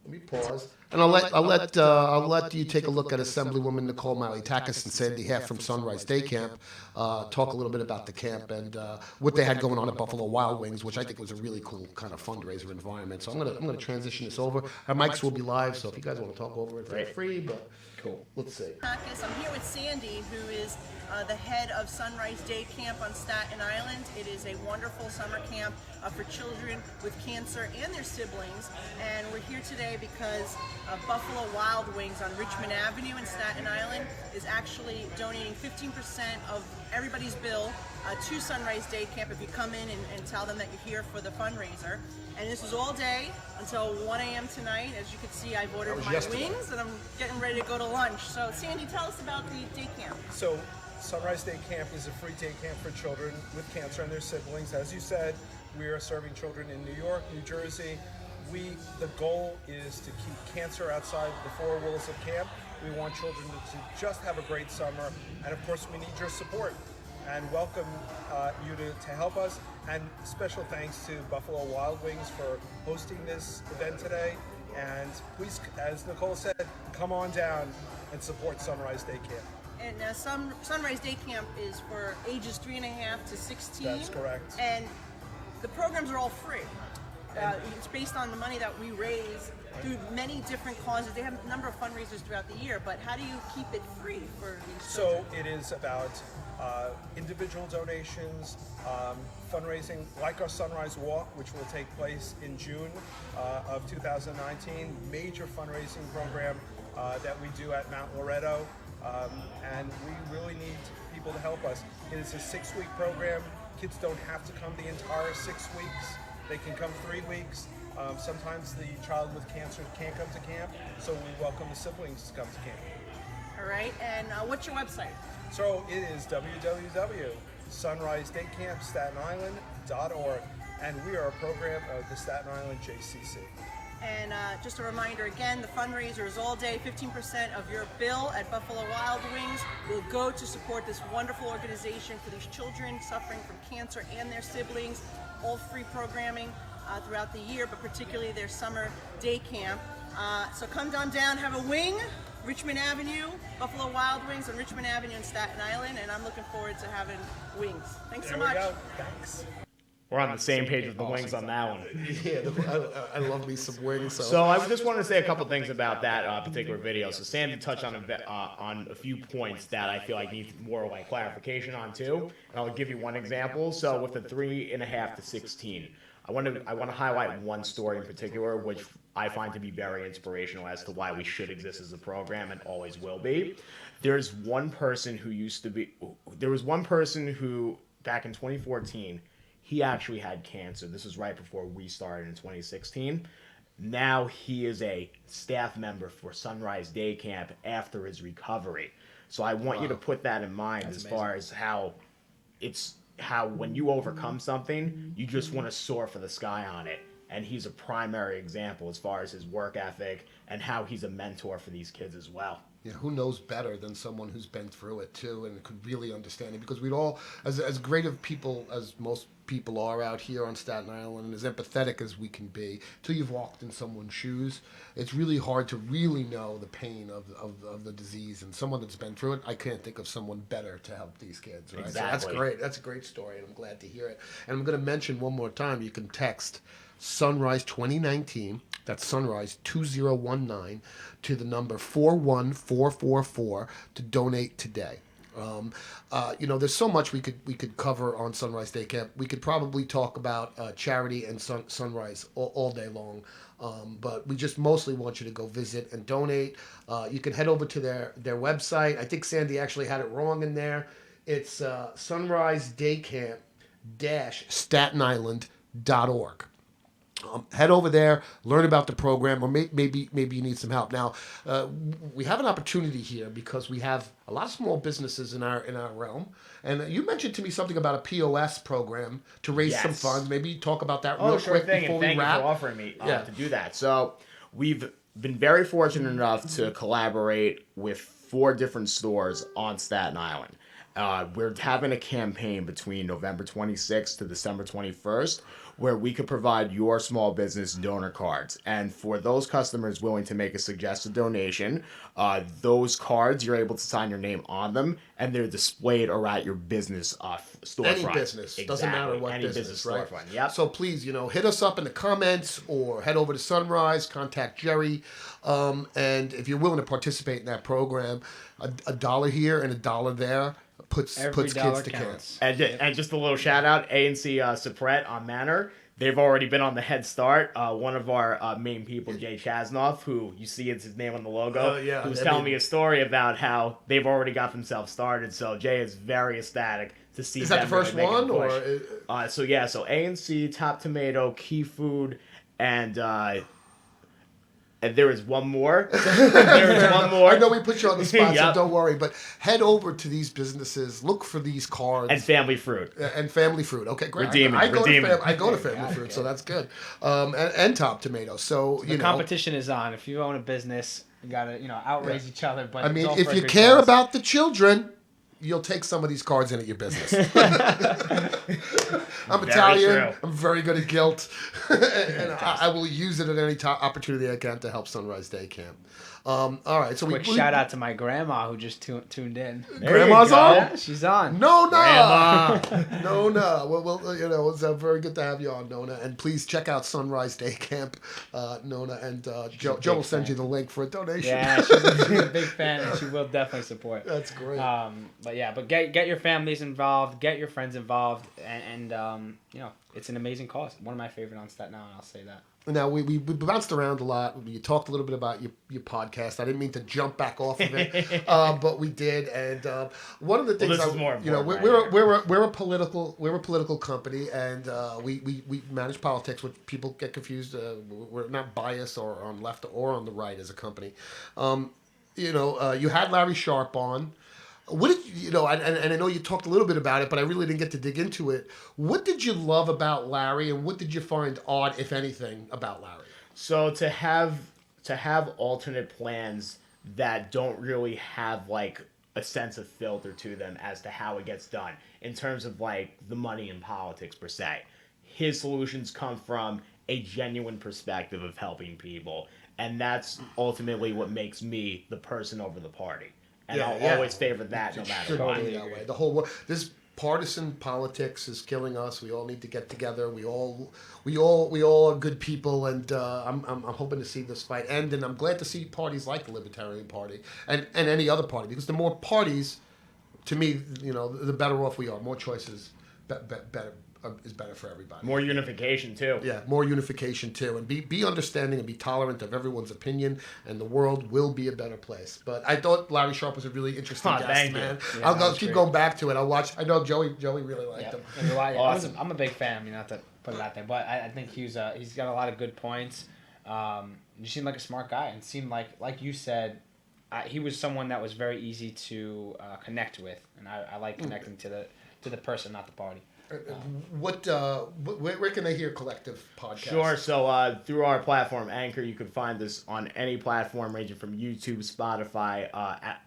Let me pause, and I'll let you take a look at Assemblywoman Nicole Maliotakis and Sandy Heff from Sunrise Day Camp, talk a little bit about the camp and what they had going on at Buffalo Wild Wings, which I think was a really cool kind of fundraiser environment. So I'm gonna transition this over. Our mics will be live, so if you guys want to talk over it, feel free. But Cool. Let's see. I'm here with Sandy, who is the head of Sunrise Day Camp on Staten Island. It is a wonderful summer camp for children with cancer and their siblings. And we're here today because Buffalo Wild Wings on Richmond Avenue in Staten Island is actually donating 15% of everybody's bill to Sunrise Day Camp if you come in and tell them that you're here for the fundraiser. And this is all day until 1 a.m. tonight. As you can see, I've ordered my wings and I'm getting ready to go to lunch. So Sandy, tell us about the day camp. So Sunrise Day Camp is a free day camp for children with cancer and their siblings. As you said, we are serving children in New York, New Jersey. The goal is to keep cancer outside the four walls of camp. We want children to just have a great summer. And of course, we need your support and welcome you to help us. And special thanks to Buffalo Wild Wings for hosting this event today. And please, as Nicole said, come on down and support Sunrise Day Camp. And Sunrise Day Camp is for ages 3.5 to 16. That's correct. And the programs are all free. It's based on the money that we raise through many different causes. They have a number of fundraisers throughout the year, but how do you keep it free for these children? So it is about individual donations, fundraising, like our Sunrise Walk, which will take place in June of 2019. Major fundraising program that we do at Mount Loretto. And we really need people to help us. It is a 6-week program. Kids don't have to come the entire 6 weeks. They can come 3 weeks. Sometimes the child with cancer can't come to camp, so we welcome the siblings to come to camp. All right, and what's your website? So it is www.sunriseday Sunrise Day Camp, Staten Island.org. And we are a program of the Staten Island JCC. And just a reminder again, the fundraiser is all day. 15% of your bill at Buffalo Wild Wings will go to support this wonderful organization for these children suffering from cancer and their siblings. All free programming throughout the year, but particularly their summer day camp. So come on down, have a wing. Richmond Avenue, Buffalo Wild Wings on Richmond Avenue in Staten Island, and I'm looking forward to having wings. Thanks so much. Go. Thanks. We're on the same page with the wings on that one. Yeah, I love me some wings. So I just wanted to say a couple things about that particular video. So Sandy touched on a few points that I feel like need more like clarification on too. And I'll give you one example. So with the 3.5 to 16, I want to highlight one story in particular, which I find to be very inspirational as to why we should exist as a program and always will be. There's one person who back in 2014, he actually had cancer. This was right before we started in 2016. Now he is a staff member for Sunrise Day Camp after his recovery. So I want you to put that in mind. That's as amazing. Far as how when you overcome something, you just want to soar for the sky on it. And he's a primary example as far as his work ethic and how he's a mentor for these kids as well. Yeah, who knows better than someone who's been through it too and could really understand it? Because we'd all, as great of people as most people are out here on Staten Island, and as empathetic as we can be, till you've walked in someone's shoes, it's really hard to really know the pain of the disease. And someone that's been through it, I can't think of someone better to help these kids. Right? Exactly. So that's great. That's a great story, and I'm glad to hear it. And I'm going to mention one more time, you can text Sunrise 2019, that's Sunrise 2019, to the number 41444 to donate today. There's so much we could cover on Sunrise Day Camp. We could probably talk about charity and Sunrise all day long, but we just mostly want you to go visit and donate. You can head over to their website. I think Sandy actually had it wrong in there. It's Sunrise Day Camp Staten Island.org. Head over there, learn about the program, or maybe you need some help. Now, we have an opportunity here because we have a lot of small businesses in our realm. And you mentioned to me something about a POS program to raise some funds. Maybe talk about that real quick before we wrap. Thank you for offering me to do that. So we've been very fortunate enough to collaborate with 4 different stores on Staten Island. We're having a campaign between November 26th to December 21st where we could provide your small business donor cards. And for those customers willing to make a suggested donation, those cards, you're able to sign your name on them, and they're displayed or at your business storefront. Any business. Exactly. Doesn't matter what business, right? Storefront. Yep. So please, hit us up in the comments or head over to Sunrise, contact Gerry. And if you're willing to participate in that program, $1 here and $1 there puts kids to camp. And just a little shout out, A&C Supret on Manor. They've already been on the head start. One of our main people, Jay Chasnoff, who you see it's his name on the logo, who's telling me a story about how they've already got themselves started. So Jay is very ecstatic to see. Is that the first one, or? So A&C, Top Tomato, Key Food, and there is one more. I know we put you on the spot, so don't worry. But head over to these businesses, look for these cards. And Family Fruit. Okay, great. Redeem it. I go to Family Fruit, so that's good. And Top Tomato. So the competition is on. If you own a business, you gotta outraise each other. But I mean, if you care about the children, you'll take some of these cards in at your business. I'm Italian. I'm very good at guilt. and I will use it at any opportunity I can to help Sunrise Day Camp. All right. So quick shout out to my grandma who just tuned in. Grandma's on? Yeah, she's on. Nona. Well, it's very good to have you on, Nona. And please check out Sunrise Day Camp, Nona. And Joe will send you the link for a donation. Yeah, she's a big fan, and she will definitely support. That's great. But get your families involved, get your friends involved, and it's an amazing cause. One of my favorite on Staten Island, I'll say that. Now, we bounced around a lot. You talked a little bit about your podcast. I didn't mean to jump back off of it, but we did. And one of the things we're a political company, and we manage politics. Which people get confused. We're not biased or on left or on the right as a company. You had Larry Sharp on. What did you know? And I know you talked a little bit about it, but I really didn't get to dig into it. What did you love about Larry, and what did you find odd, if anything, about Larry? So to have alternate plans that don't really have like a sense of filter to them as to how it gets done in terms of like the money in politics per se. His solutions come from a genuine perspective of helping people, and that's ultimately what makes me the person over the party. And I'll always favor that no matter what. That way. The whole world, this partisan politics is killing us. We all need to get together. We all are good people, and I'm hoping to see this fight end. And I'm glad to see parties like the Libertarian Party and any other party, because the more parties, to me, the better off we are. More choices, better. Is better for everybody. More unification too. Yeah, more unification too, and be understanding and be tolerant of everyone's opinion, and the world will be a better place. But I thought Larry Sharpe was a really interesting guest, man. Yeah, I'll keep going back to it. I'll watch. I know Joey really liked him. Awesome. I'm a big fan. Not to put it out there, but I think he's got a lot of good points. You seemed like a smart guy, and seemed like you said, he was someone that was very easy to connect with, and I like connecting to the person, not the party. Where can they hear Collective podcasts? Sure. So through our platform Anchor, you can find us on any platform ranging from YouTube, Spotify,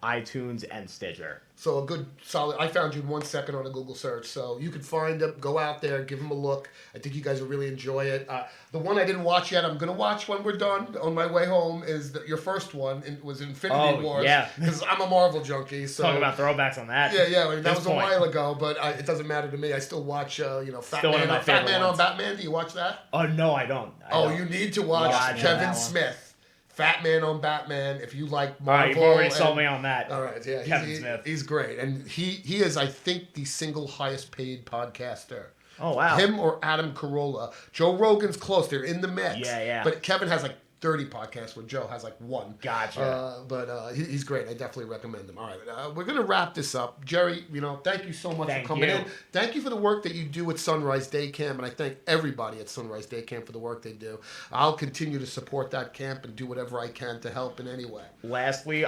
iTunes, and Stitcher. So a good solid. I found you in 1 second on a Google search, so you can find them. Go out there, give them a look. I think you guys will really enjoy it. The one I didn't watch yet, I'm gonna watch when we're done on my way home. Is your first one? Was Infinity Wars? Yeah. Because I'm a Marvel junkie. So talking about throwbacks on that. Yeah. I mean, that was a while ago, but it doesn't matter to me. I still watch. Fat Man on Batman. Do you watch that? Oh no, I don't. You need to watch Kevin Smith. Fat Man on Batman. If you like Marvel, all right, you've already sold me on that. All right, yeah, Kevin Smith. He's great, and he is, I think, the single highest paid podcaster. Oh wow, him or Adam Carolla. Joe Rogan's close; they're in the mix. Yeah. But Kevin has like 30 podcasts, where Joe has like 1. Gotcha. But he's great. I definitely recommend him. All right, we're gonna wrap this up. Gerry, thank you so much for coming in. Thank you for the work that you do at Sunrise Day Camp, and I thank everybody at Sunrise Day Camp for the work they do. I'll continue to support that camp and do whatever I can to help in any way. Lastly,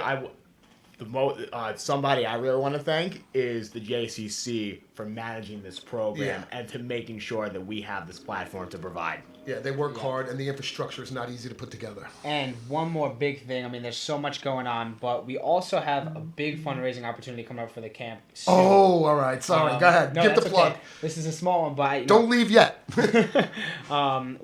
somebody I really want to thank is the JCC for managing this program and to making sure that we have this platform to provide. Yeah, they work hard, and the infrastructure is not easy to put together. And one more big thing. I mean, there's so much going on, but we also have a big fundraising opportunity coming up for the camp soon. Oh, all right. Sorry. Go ahead. No, Get the plug. Okay. This is a small one, but don't leave yet.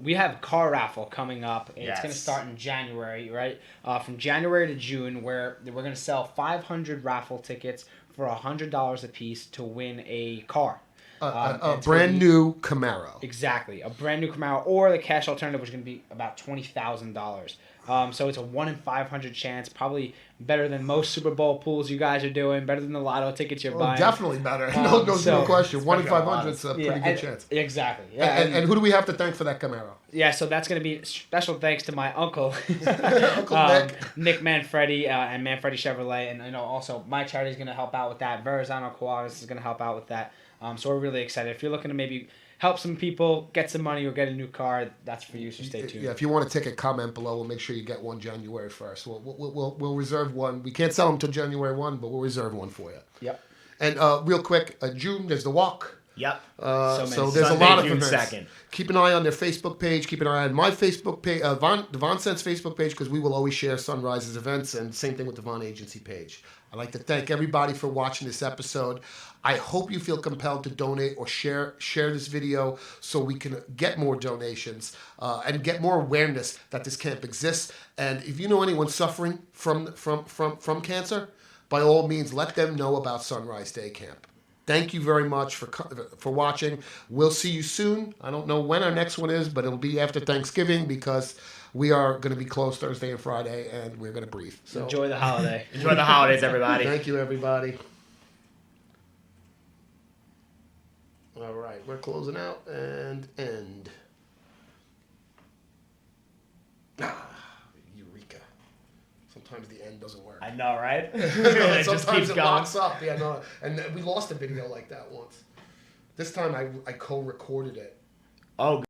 We have car raffle coming up. It's going to start in January, right? From January to June, where we're going to sell 500 raffle tickets for $100 a piece to win a car. A brand new Camaro. Exactly. A brand new Camaro, or the cash alternative, which is going to be about $20,000. So it's a 1 in 500 chance, probably better than most Super Bowl pools you guys are doing, better than the lotto tickets you're buying. Definitely better. No question. 1 in 500 is a pretty good chance. Exactly. Yeah, and who do we have to thank for that Camaro? Yeah, so that's going to be special thanks to my uncle, Uncle Nick Manfredi, and Manfredi Chevrolet. And also my charity is going to help out with that. Verrazano Koalas is going to help out with that. So we're really excited. If you're looking to maybe help some people, get some money, or get a new car, that's for you, so stay tuned. Yeah, if you want a ticket, comment below. We'll make sure you get one January 1st. We'll reserve one. We can't sell them till January 1, but we'll reserve one for you. Yep. And real quick, June, there's the walk. Yep. So there's Sunday, a lot of June events. 2nd. Keep an eye on their Facebook page. Keep an eye on my Facebook page, the VONSense Facebook page, because we will always share Sunrise's events, and same thing with the Von Agency page. I'd like to thank everybody for watching this episode. I hope you feel compelled to donate or share this video so we can get more donations and get more awareness that this camp exists. And if you know anyone suffering from cancer, by all means, let them know about Sunrise Day Camp. Thank you very much for watching. We'll see you soon. I don't know when our next one is, but it'll be after Thanksgiving, because we are going to be closed Thursday and Friday, and we're going to breathe. So enjoy the holiday. Enjoy the holidays, everybody. Thank you, everybody. All right, we're closing out and end. Eureka. Sometimes the end doesn't work. I know, right? Sometimes just keeps it going. locks up. Yeah, no. And we lost a video like that once. This time I co-recorded it. Oh,